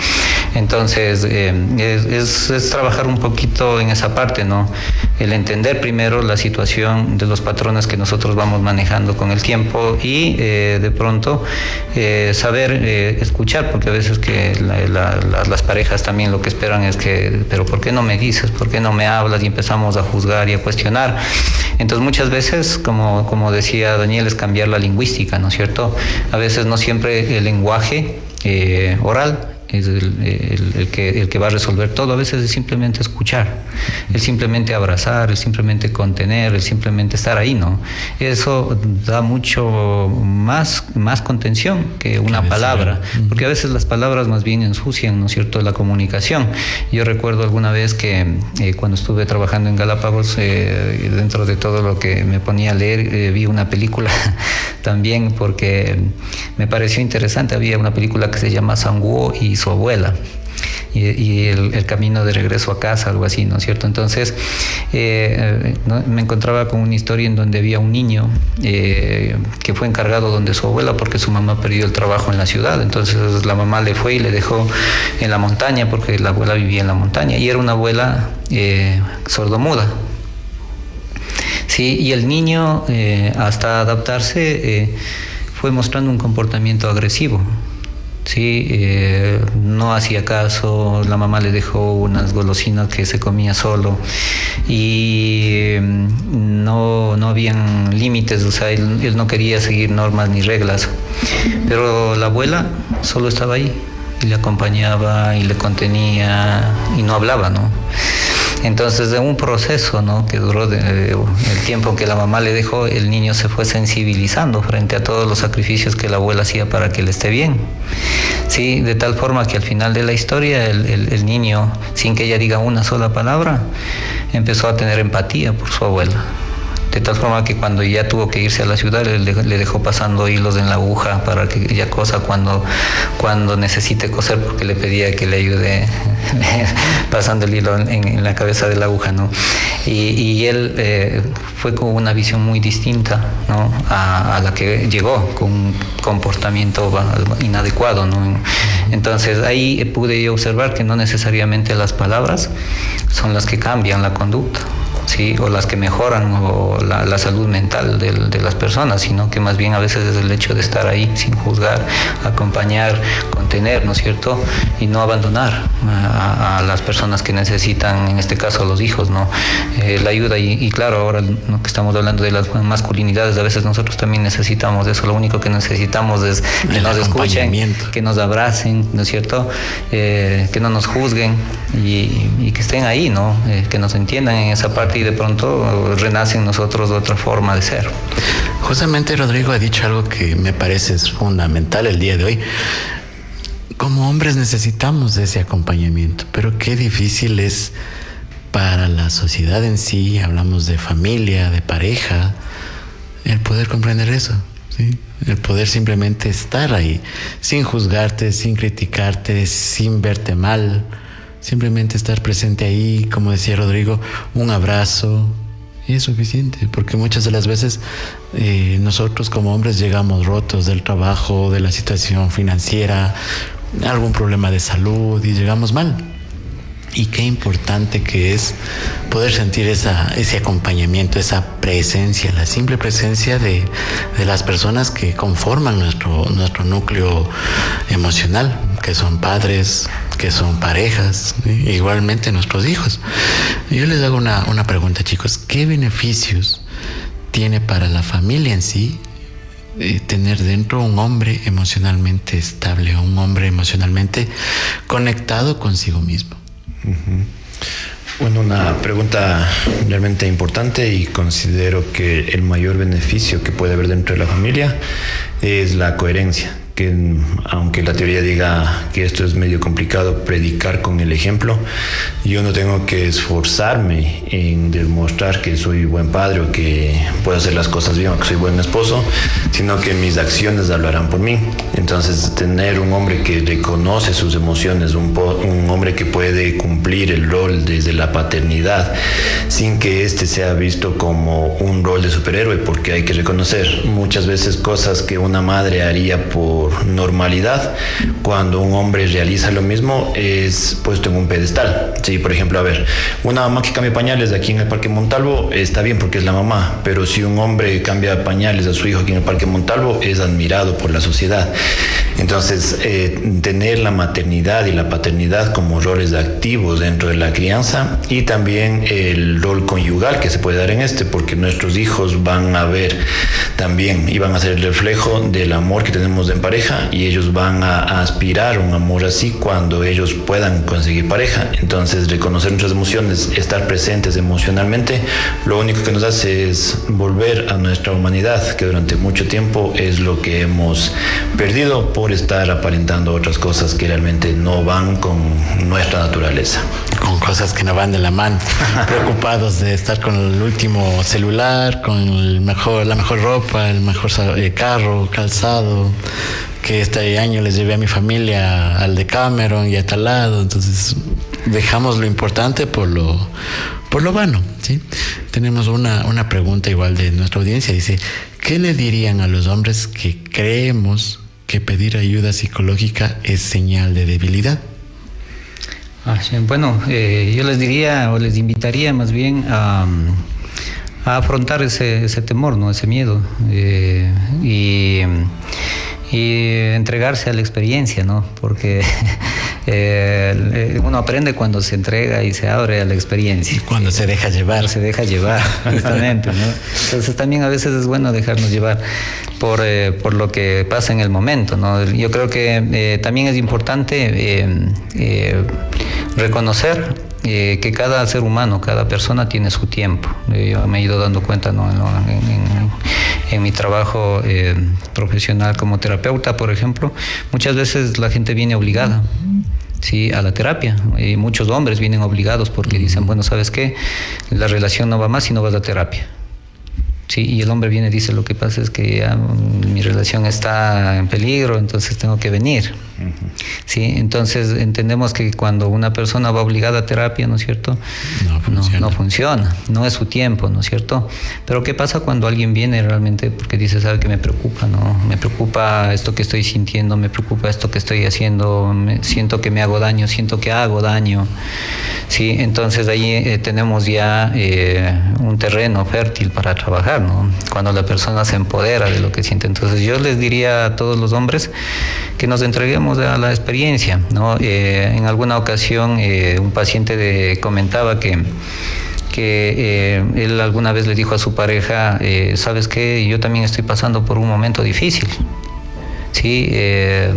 Entonces es trabajar un poquito en esa parte, ¿no? El entender primero la situación de los patrones que nosotros vamos manejando con el tiempo y de pronto saber escuchar, porque a veces que las parejas también lo que esperan es que, pero ¿por qué no me dices? ¿Por qué no me hablas? Y empezamos a juzgar y a cuestionar. Entonces muchas veces, como decía Daniel, es cambiar la lingüística, ¿no es cierto? A veces no siempre el lenguaje oral es el que va a resolver todo. A veces es simplemente escuchar, el simplemente abrazar, el simplemente contener, el simplemente estar ahí, ¿no? Eso da mucho más contención que una palabra, porque a veces las palabras más bien ensucian, ¿no es cierto?, la comunicación. Yo recuerdo alguna vez que cuando estuve trabajando en Galápagos, dentro de todo lo que me ponía a leer, vi una película también porque me pareció interesante. Había una película que se llama Sang-woo y su abuela, y el camino de regreso a casa, algo así, ¿no es cierto? Entonces ¿no? Me encontraba con una historia en donde había un niño que fue encargado donde su abuela porque su mamá perdió el trabajo en la ciudad. Entonces la mamá le fue y le dejó en la montaña porque la abuela vivía en la montaña y era una abuela sordomuda. Sí, y el niño hasta adaptarse fue mostrando un comportamiento agresivo. Sí, no hacía caso, la mamá le dejó unas golosinas que se comía solo y no habían límites, o sea, él no quería seguir normas ni reglas, pero la abuela solo estaba ahí y le acompañaba y le contenía y no hablaba, ¿no? Entonces, de un proceso, ¿no?, que duró el tiempo que la mamá le dejó, el niño se fue sensibilizando frente a todos los sacrificios que la abuela hacía para que él esté bien. Sí, de tal forma que al final de la historia el niño, sin que ella diga una sola palabra, empezó a tener empatía por su abuela. De tal forma que cuando ya tuvo que irse a la ciudad, le dejó pasando hilos en la aguja para que ella cosa cuando necesite coser, porque le pedía que le ayude pasando el hilo en la cabeza de la aguja, ¿no? Y él fue con una visión muy distinta, ¿no?, a la que llegó, con un comportamiento inadecuado, ¿no? Entonces ahí pude yo observar que no necesariamente las palabras son las que cambian la conducta, ¿sí?, o las que mejoran o la salud mental de las personas, sino que más bien a veces es el hecho de estar ahí sin juzgar, acompañar, contener, ¿no es cierto?, y no abandonar a las personas que necesitan, en este caso a los hijos, ¿no?, la ayuda. Y claro, ahora, ¿no?, que estamos hablando de las masculinidades, a veces nosotros también necesitamos eso. Lo único que necesitamos es que nos escuchen, que nos abracen, ¿no es cierto?, que no nos juzguen y que estén ahí, ¿no?, que nos entiendan en esa parte, y de pronto renace en nosotros de otra forma de ser. Justamente Rodrigo ha dicho algo que me parece fundamental el día de hoy. Como hombres necesitamos ese acompañamiento, pero qué difícil es para la sociedad en sí, hablamos de familia, de pareja, el poder comprender eso, ¿sí? El poder simplemente estar ahí, sin juzgarte, sin criticarte, sin verte mal. Simplemente estar presente ahí, como decía Rodrigo, un abrazo, y es suficiente, porque muchas de las veces nosotros como hombres llegamos rotos del trabajo, de la situación financiera, algún problema de salud, y llegamos mal. Y qué importante que es poder sentir ese acompañamiento, esa presencia, la simple presencia de las personas que conforman nuestro núcleo emocional, que son padres, que son parejas, ¿sí?, igualmente nuestros hijos. Yo les hago una pregunta, chicos. ¿Qué beneficios tiene para la familia en sí tener dentro un hombre emocionalmente estable, un hombre emocionalmente conectado consigo mismo? Bueno, una pregunta realmente importante, y considero que el mayor beneficio que puede haber dentro de la familia es la coherencia. que aunque la teoría diga que esto es medio complicado, predicar con el ejemplo. Yo no tengo que esforzarme en demostrar que soy buen padre o que puedo hacer las cosas bien o que soy buen esposo, sino que mis acciones hablarán por mí. Entonces, tener un hombre que reconoce sus emociones, un hombre que puede cumplir el rol desde la paternidad sin que este sea visto como un rol de superhéroe, porque hay que reconocer muchas veces cosas que una madre haría por normalidad, cuando un hombre realiza lo mismo es puesto en un pedestal. Sí, por ejemplo, a ver, una mamá que cambia pañales aquí en el Parque Montalvo está bien porque es la mamá, pero si un hombre cambia pañales a su hijo aquí en el Parque Montalvo es admirado por la sociedad. Entonces, tener la maternidad y la paternidad como roles activos dentro de la crianza, y también el rol conyugal que se puede dar en porque nuestros hijos van a ver también y van a ser el reflejo del amor que tenemos en pareja, y ellos van a aspirar a un amor así cuando ellos puedan conseguir pareja. Entonces, reconocer nuestras emociones, estar presentes emocionalmente, lo único que nos hace es volver a nuestra humanidad, que durante mucho tiempo es lo que hemos perdido por estar aparentando otras cosas que realmente no van con nuestra naturaleza. Con cosas que no van de la mano, preocupados de estar con el último celular, con la mejor ropa, el mejor carro, calzado, que este año les llevé a mi familia al Decameron y a tal lado. Entonces dejamos lo importante por lo vano, ¿sí? Tenemos una pregunta igual de nuestra audiencia. Dice, ¿qué le dirían a los hombres que creemos que pedir ayuda psicológica es señal de debilidad? Bueno, yo les diría o les invitaría más bien a afrontar ese temor, ¿no? Ese miedo, y entregarse a la experiencia, ¿no? Porque uno aprende cuando se entrega y se abre a la experiencia. Cuando se deja llevar. Se deja llevar, justamente, ¿no? Entonces también a veces es bueno dejarnos llevar por lo que pasa en el momento, ¿no? Yo creo que también es importante reconocer que cada ser humano, cada persona tiene su tiempo. Yo me he ido dando cuenta, ¿no? En mi trabajo profesional como terapeuta, por ejemplo, muchas veces la gente viene obligada, sí, a la terapia. Muchos hombres vienen obligados porque dicen, bueno, ¿sabes qué? La relación no va más si no vas a terapia. Sí, y el hombre viene y dice, lo que pasa es que ya mi relación está en peligro, entonces tengo que venir. Sí, entonces entendemos que cuando una persona va obligada a terapia, ¿no es cierto? No funciona, no es su tiempo, ¿no es cierto? Pero ¿qué pasa cuando alguien viene realmente porque dice, sabe que me preocupa, ¿no? Me preocupa esto que estoy sintiendo, me preocupa esto que estoy haciendo, siento que me hago daño, siento que hago daño. Sí, entonces ahí tenemos ya un terreno fértil para trabajar, ¿no? Cuando la persona se empodera de lo que siente. Entonces yo les diría a todos los hombres que nos entreguemos a la experiencia, ¿no? En alguna ocasión un paciente comentaba que él alguna vez le dijo a su pareja, ¿sabes qué? Yo también estoy pasando por un momento difícil, ¿sí?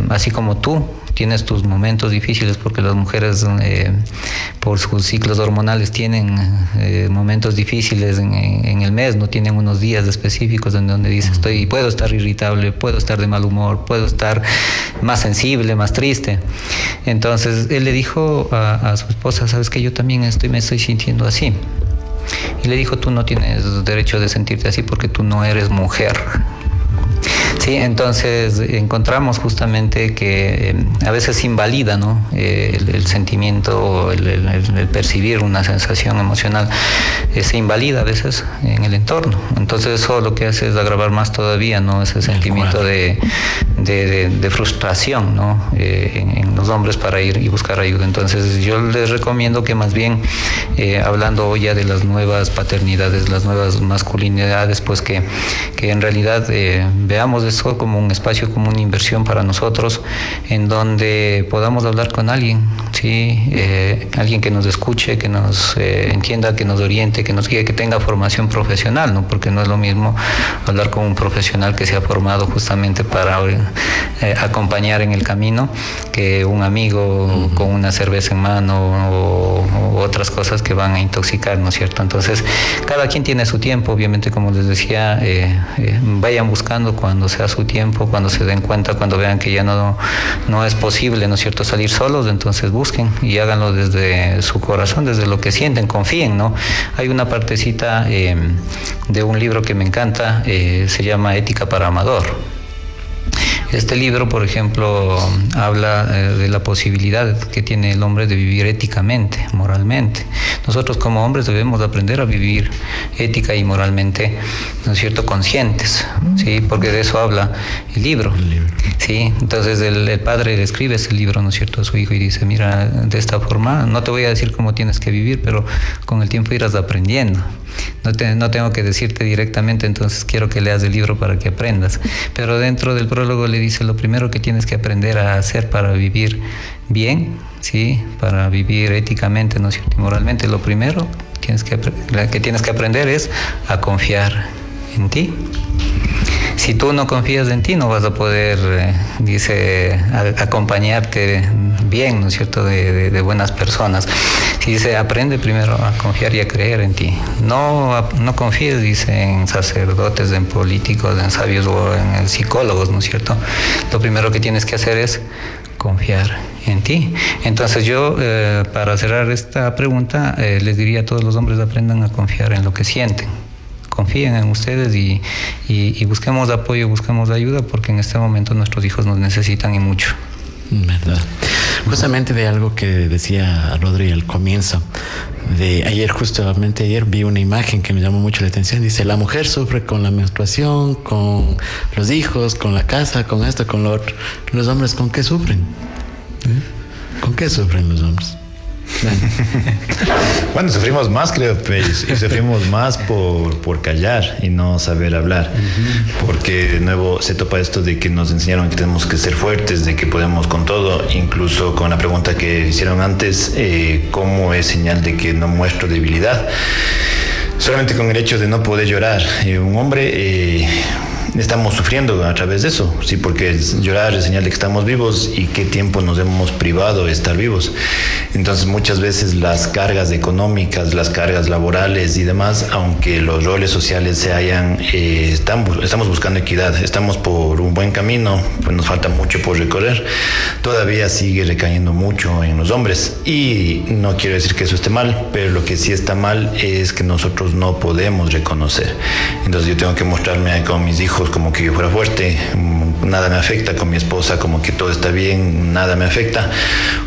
Así como tú tienes tus momentos difíciles, porque las mujeres por sus ciclos hormonales tienen momentos difíciles en el mes, no tienen unos días específicos en donde dice, puedo estar irritable, puedo estar de mal humor, puedo estar más sensible, más triste. Entonces él le dijo a su esposa, ¿sabes qué? Yo también me estoy sintiendo así. Y le dijo, tú no tienes derecho de sentirte así porque tú no eres mujer. Sí, entonces encontramos justamente que a veces invalida, ¿no? El sentimiento, el percibir una sensación emocional, se invalida a veces en el entorno. Entonces eso lo que hace es agravar más todavía, ¿no? Ese sentimiento de frustración, ¿no? En los hombres para ir y buscar ayuda. Entonces yo les recomiendo que más bien, hablando hoy ya de las nuevas paternidades, las nuevas masculinidades, pues que en realidad veamos eso como un espacio, como una inversión para nosotros, en donde podamos hablar con alguien, ¿sí? Alguien que nos escuche, que nos entienda, que nos oriente, que nos guíe, que tenga formación profesional, ¿no? Porque no es lo mismo hablar con un profesional que se ha formado justamente para acompañar en el camino, que un amigo con una cerveza en mano o otras cosas que van a intoxicar, ¿no es cierto? Entonces, cada quien tiene su tiempo, obviamente, como les decía, vayan buscando cuando sea a su tiempo, cuando se den cuenta, cuando vean que ya no es posible, ¿no es cierto?, salir solos, entonces busquen y háganlo desde su corazón, desde lo que sienten, confíen, ¿no? Hay una partecita de un libro que me encanta, se llama Ética para Amador. Este libro, por ejemplo, habla de la posibilidad que tiene el hombre de vivir éticamente, moralmente. Nosotros como hombres debemos aprender a vivir ética y moralmente, ¿no es cierto?, conscientes, ¿sí? Porque de eso habla el libro. Sí, entonces el padre le escribe ese libro, ¿no es cierto?, a su hijo y dice, mira, de esta forma, no te voy a decir cómo tienes que vivir, pero con el tiempo irás aprendiendo. No tengo que decirte directamente, entonces quiero que leas el libro para que aprendas. Pero dentro del prólogo le dice, lo primero que tienes que aprender a hacer para vivir bien, ¿sí?, para vivir éticamente, ¿no es cierto?, y moralmente, lo primero que tienes que aprender es a confiar en ti. Si tú no confías en ti, no vas a poder, acompañarte bien, ¿no es cierto?, de buenas personas. Si dice, aprende primero a confiar y a creer en ti. No confíes, dice, en sacerdotes, en políticos, en sabios o en psicólogos, ¿no es cierto? Lo primero que tienes que hacer es confiar en ti. Entonces yo, para cerrar esta pregunta, les diría a todos los hombres, aprendan a confiar en lo que sienten. Confíen en ustedes y busquemos apoyo, busquemos ayuda, porque en este momento nuestros hijos nos necesitan y mucho. Verdad. Justamente de algo que decía Rodri al comienzo, justamente ayer vi una imagen que me llamó mucho la atención. Dice, la mujer sufre con la menstruación, con los hijos, con la casa, con esto, con lo otro. Los hombres, ¿con qué sufren? ¿Con qué sufren los hombres? Bueno, sufrimos más, creo, pues, y sufrimos más por callar y no saber hablar, porque de nuevo se topa esto de que nos enseñaron que tenemos que ser fuertes, de que podemos con todo, incluso con la pregunta que hicieron antes, ¿cómo es señal de que no muestro debilidad? Solamente con el hecho de no poder llorar. Un hombre... estamos sufriendo a través de eso, sí, porque llorar es señal de que estamos vivos y qué tiempo nos hemos privado de estar vivos. Entonces muchas veces las cargas económicas, las cargas laborales y demás, aunque los roles sociales se hayan, estamos buscando equidad, estamos por un buen camino, pues nos falta mucho por recorrer, todavía sigue recayendo mucho en los hombres y no quiero decir que eso esté mal, pero lo que sí está mal es que nosotros no podemos reconocer. Entonces yo tengo que mostrarme con mis hijos como que yo fuera fuerte, nada me afecta, con mi esposa como que todo está bien, nada me afecta,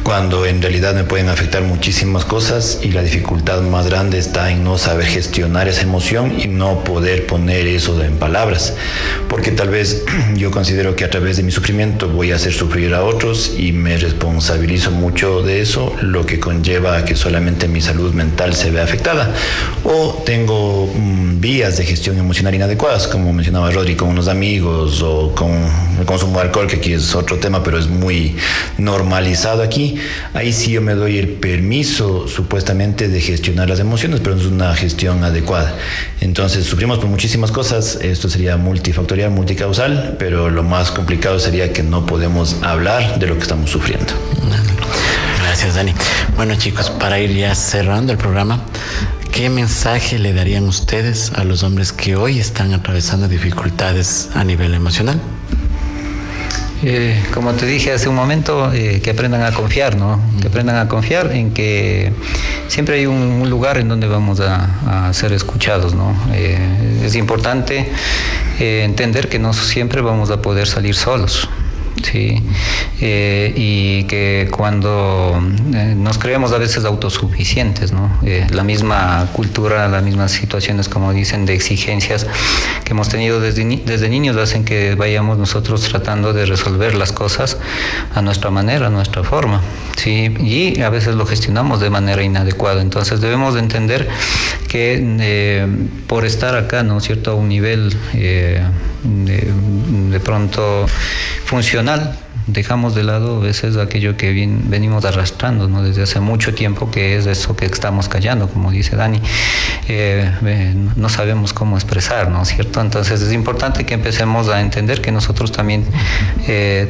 cuando en realidad me pueden afectar muchísimas cosas y la dificultad más grande está en no saber gestionar esa emoción y no poder poner eso en palabras, porque tal vez yo considero que a través de mi sufrimiento voy a hacer sufrir a otros y me responsabilizo mucho de eso, lo que conlleva a que solamente mi salud mental se vea afectada, o tengo vías de gestión emocional inadecuadas, como mencionaba Rodri, con unos amigos o con el consumo de alcohol, que aquí es otro tema, pero es muy normalizado aquí. Ahí sí yo me doy el permiso supuestamente de gestionar las emociones, pero no es una gestión adecuada. Entonces sufrimos por muchísimas cosas, esto sería multifactorial, multicausal, pero lo más complicado sería que no podemos hablar de lo que estamos sufriendo. Gracias, Dani. Bueno, chicos, para ir ya cerrando el programa, ¿qué mensaje le darían ustedes a los hombres que hoy están atravesando dificultades a nivel emocional? Como te dije hace un momento, que aprendan a confiar, ¿no? Que aprendan a confiar en que siempre hay un lugar en donde vamos a ser escuchados, ¿no? Es importante entender que no siempre vamos a poder salir solos. Sí, y que cuando nos creemos a veces autosuficientes, ¿no? La misma cultura, las mismas situaciones, como dicen, de exigencias que hemos tenido desde niños hacen que vayamos nosotros tratando de resolver las cosas a nuestra manera, a nuestra forma, ¿sí? Y a veces lo gestionamos de manera inadecuada. Entonces debemos de entender que por estar acá, ¿no es cierto?, a un nivel de pronto funcional, dejamos de lado a veces aquello que venimos arrastrando, ¿no? Desde hace mucho tiempo, que es eso que estamos callando, como dice Dani. No sabemos cómo expresar, ¿no es cierto? Entonces es importante que empecemos a entender que nosotros también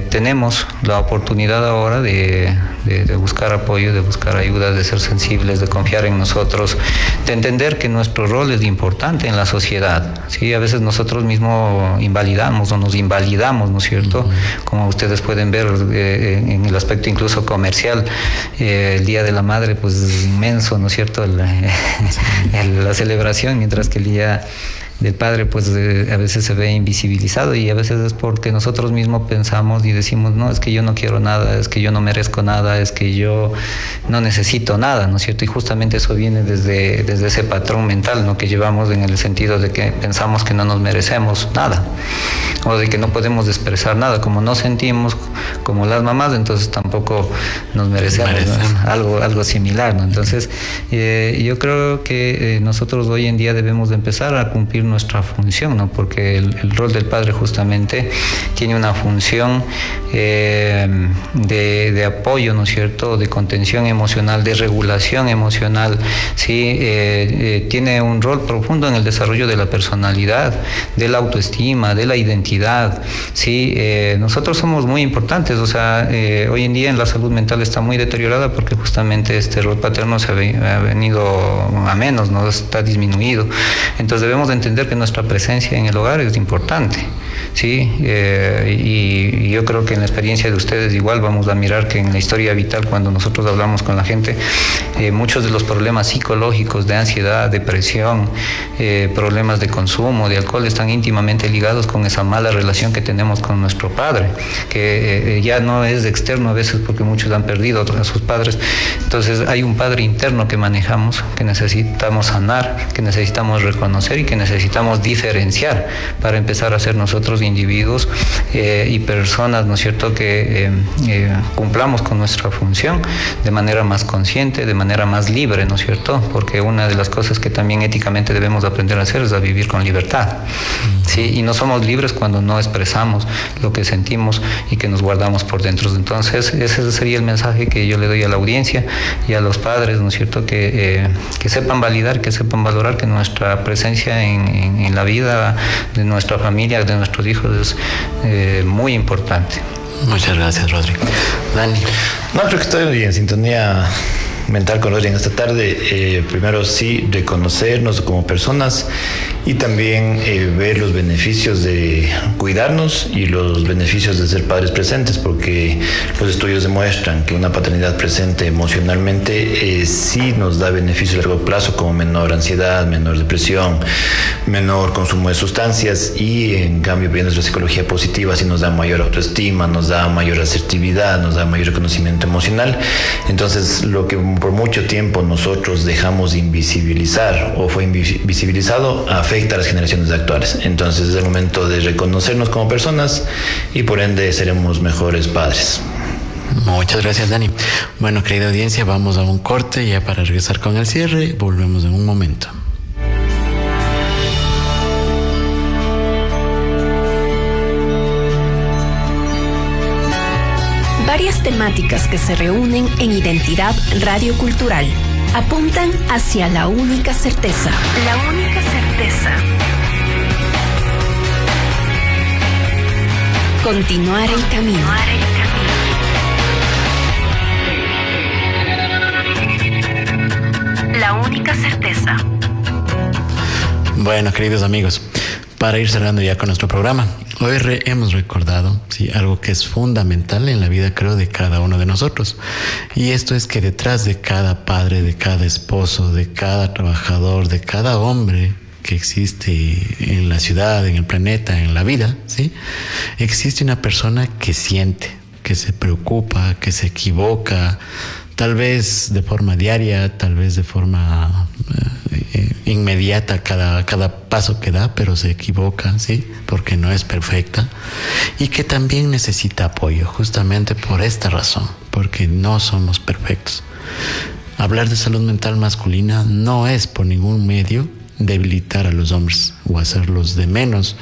tenemos la oportunidad ahora de buscar apoyo, de buscar ayuda, de ser sensibles, de confiar en nosotros, de entender que nuestro rol es importante en la sociedad, ¿sí? A veces nosotros mismos invalidamos o nos invalidamos, ¿no es cierto? Como ustedes pueden ver en el aspecto incluso comercial, el Día de la Madre pues es inmenso, ¿no es cierto? La celebración, mientras que el Día del Padre pues a veces se ve invisibilizado, y a veces es porque nosotros mismos pensamos y decimos, no, es que yo no quiero nada, es que yo no merezco nada, es que yo no necesito nada, ¿no es cierto? Y justamente eso viene desde ese patrón mental, ¿no?, que llevamos, en el sentido de que pensamos que no nos merecemos nada, o de que no podemos expresar nada. Como no sentimos como las mamás, entonces tampoco nos merecemos, ¿no?, algo similar, ¿no? Entonces yo creo que nosotros hoy en día debemos de empezar a cumplir nuestra función, ¿no? Porque el rol del padre justamente tiene una función de apoyo, ¿no es cierto?, de contención emocional, de regulación emocional, ¿sí? Tiene un rol profundo en el desarrollo de la personalidad, de la autoestima, de la identidad, ¿sí? Nosotros somos muy importantes, o sea, hoy en día en la salud mental está muy deteriorada porque justamente este rol paterno se ha venido a menos, ¿no? Está disminuido. Entonces debemos de entender que nuestra presencia en el hogar es importante, ¿sí? Y yo creo que en la experiencia de ustedes igual vamos a mirar que en la historia vital, cuando nosotros hablamos con la gente, muchos de los problemas psicológicos de ansiedad, depresión, problemas de consumo, de alcohol, están íntimamente ligados con esa mala relación que tenemos con nuestro padre, que ya no es externo a veces, porque muchos han perdido a sus padres. Entonces hay un padre interno que manejamos, que necesitamos sanar, que necesitamos reconocer y que necesitamos diferenciar para empezar a ser nosotros individuos y personas, ¿no es cierto?, que cumplamos con nuestra función de manera más consciente, de manera más libre, ¿no es cierto? Porque una de las cosas que también éticamente debemos aprender a hacer es a vivir con libertad, ¿sí? Y no somos libres cuando no expresamos lo que sentimos y que nos guardamos por dentro. Entonces ese sería el mensaje que yo le doy a la audiencia y a los padres, ¿no es cierto?, que sepan validar, que sepan valorar que nuestra presencia en la vida de nuestra familia, de nuestros hijos, es muy importante. Muchas gracias, Rodri. Dani. No, creo que estoy en sintonía mental con Rodri en esta tarde. Primero sí, reconocernos como personas y también ver los beneficios de cuidarnos y los beneficios de ser padres presentes, porque los estudios demuestran que una paternidad presente emocionalmente sí nos da beneficios a largo plazo, como menor ansiedad, menor depresión, menor consumo de sustancias, y en cambio bien nuestra psicología positiva sí nos da mayor autoestima, nos da mayor asertividad, nos da mayor reconocimiento emocional. Entonces lo que por mucho tiempo nosotros dejamos de invisibilizar o fue invisibilizado afecta a las generaciones actuales. Entonces es el momento de reconocernos como personas y por ende seremos mejores padres. Muchas gracias, Dani. Bueno, querida audiencia, vamos a un corte ya para regresar con el cierre. Volvemos en un momento. Varias temáticas que se reúnen en Identidad Radiocultural apuntan hacia la única certeza. La única certeza. Continuar el camino. La única certeza. Bueno, queridos amigos, para ir cerrando ya con nuestro programa, hoy hemos recordado, sí, algo que es fundamental en la vida, creo, de cada uno de nosotros. Y esto es que detrás de cada padre, de cada esposo, de cada trabajador, de cada hombre que existe en la ciudad, en el planeta, en la vida, ¿sí?, existe una persona que siente, que se preocupa, que se equivoca, tal vez de forma diaria, tal vez de forma inmediata cada paso que da, pero se equivoca, ¿sí?, porque no es perfecta, y que también necesita apoyo, justamente por esta razón, porque no somos perfectos. Hablar de salud mental masculina no es por ningún medio debilitar a los hombres o hacerlos de menos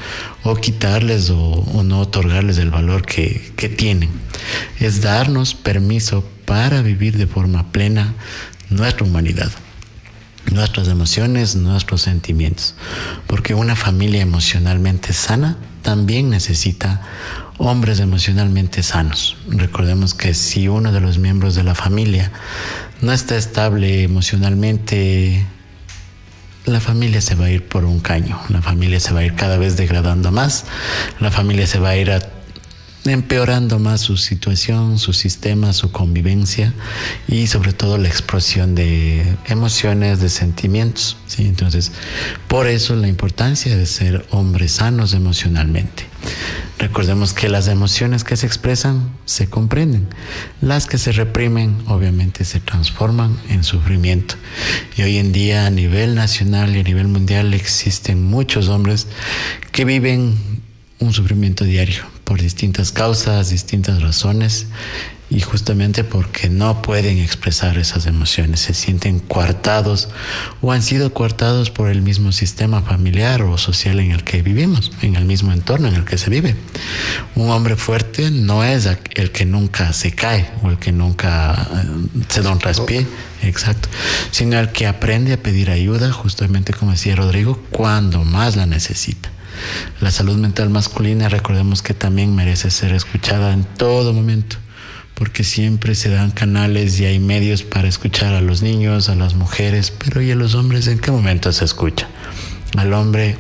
o quitarles o no otorgarles el valor que tienen. Es darnos permiso para vivir de forma plena nuestra humanidad, nuestras emociones, nuestros sentimientos, porque una familia emocionalmente sana también necesita hombres emocionalmente sanos. Recordemos que si uno de los miembros de la familia no está estable emocionalmente, la familia se va a ir por un caño, la familia se va a ir cada vez degradando más, la familia se va a ir empeorando más su situación, su sistema, su convivencia y sobre todo la explosión de emociones, de sentimientos, ¿sí? Entonces, por eso la importancia de ser hombres sanos emocionalmente. Recordemos que las emociones que se expresan se comprenden. Las que se reprimen obviamente se transforman en sufrimiento. Y hoy en día a nivel nacional y a nivel mundial existen muchos hombres que viven un sufrimiento diario por distintas causas, distintas razones, y justamente porque no pueden expresar esas emociones, se sienten coartados o han sido coartados por el mismo sistema familiar o social en el que vivimos, en el mismo entorno en el que se vive. Un hombre fuerte no es el que nunca se cae o el que nunca se da un traspié, exacto, sino el que aprende a pedir ayuda, justamente como decía Rodrigo, cuando más la necesita. La salud mental masculina, recordemos que también merece ser escuchada en todo momento, porque siempre se dan canales y hay medios para escuchar a los niños, a las mujeres, pero ¿y a los hombres en qué momento se escucha? Al hombre,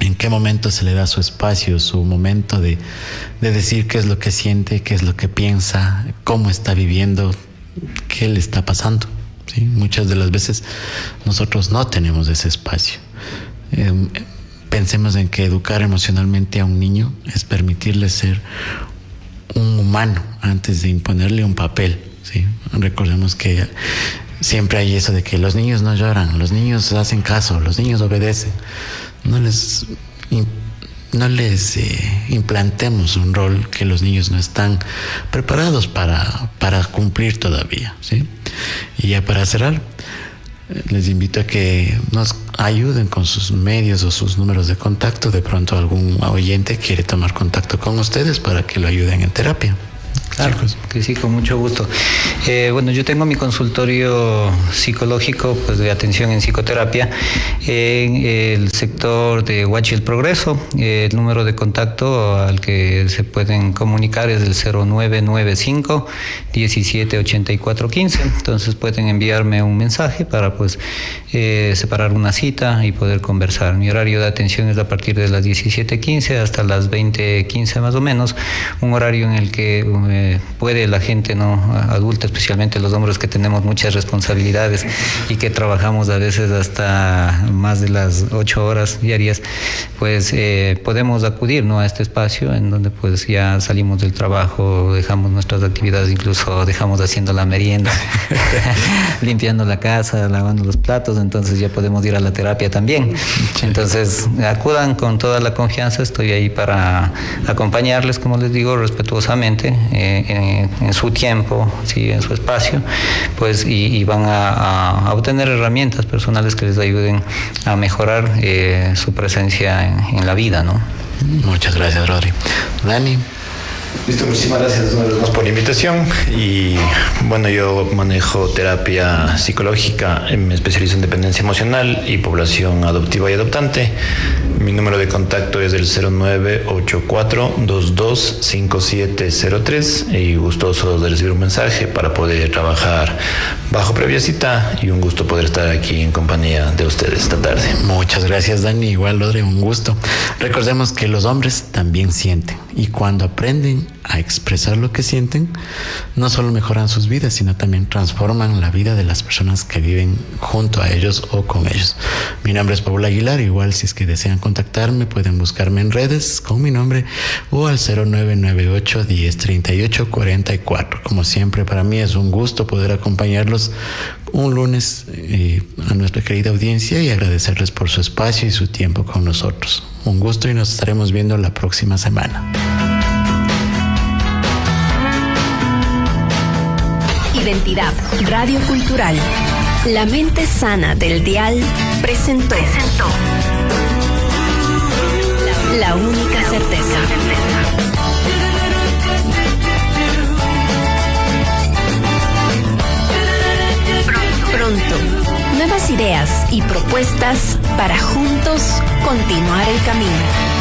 ¿en qué momento se le da su espacio, su momento de decir qué es lo que siente, qué es lo que piensa, cómo está viviendo, qué le está pasando? ¿Sí? Muchas de las veces nosotros no tenemos ese espacio. Pensemos en que educar emocionalmente a un niño es permitirle ser un humano antes de imponerle un papel, ¿sí? Recordemos que siempre hay eso de que los niños no lloran, los niños hacen caso, los niños obedecen. No les implantemos un rol que los niños no están preparados para cumplir todavía, ¿sí? Y ya para cerrar, les invito a que nos ayuden con sus medios o sus números de contacto. De pronto algún oyente quiere tomar contacto con ustedes para que lo ayuden en terapia. Claro, que sí, con mucho gusto. Bueno, yo tengo mi consultorio psicológico, pues de atención en psicoterapia, en el sector de Huachi El Progreso. El número de contacto al que se pueden comunicar es el 0995 178415. Entonces pueden enviarme un mensaje para pues separar una cita y poder conversar. Mi horario de atención es a partir de las 17:15 hasta las 20:15 más o menos, un horario en el que puede la gente no adulta, especialmente los hombres que tenemos muchas responsabilidades y que trabajamos a veces hasta más de las 8 horas diarias, pues podemos acudir, ¿no?, a este espacio en donde pues ya salimos del trabajo, dejamos nuestras actividades, incluso dejamos haciendo la merienda, limpiando la casa, lavando los platos, entonces ya podemos ir a la terapia también. Entonces acudan con toda la confianza, estoy ahí para acompañarles, como les digo, respetuosamente, en su tiempo, ¿sí?, en su espacio, pues y van a obtener herramientas personales que les ayuden a mejorar su presencia en la vida, ¿no? Muchas gracias, Rodri. Dani. Listo, muchísimas gracias por la invitación. Y bueno, yo manejo terapia psicológica, me especializo en dependencia emocional y población adoptiva y adoptante. Mi número de contacto es el 0984-225703 y gustoso de recibir un mensaje para poder trabajar bajo previa cita, y un gusto poder estar aquí en compañía de ustedes esta tarde. Muchas gracias, Dani. Igual, Rodri, un gusto. Recordemos que los hombres también sienten, y cuando aprenden a expresar lo que sienten, no solo mejoran sus vidas, sino también transforman la vida de las personas que viven junto a ellos o con ellos. Mi nombre es Paula Aguilar. Igual, si es que desean contactarme, pueden buscarme en redes con mi nombre o al 0998 1038 44. Como siempre, para mí es un gusto poder acompañarlos un lunes a nuestra querida audiencia, y agradecerles por su espacio y su tiempo con nosotros. Un gusto, y nos estaremos viendo la próxima semana. Identidad Radio Cultural. La mente sana del dial presentó La única certeza. Pronto, nuevas ideas y propuestas para juntos continuar el camino.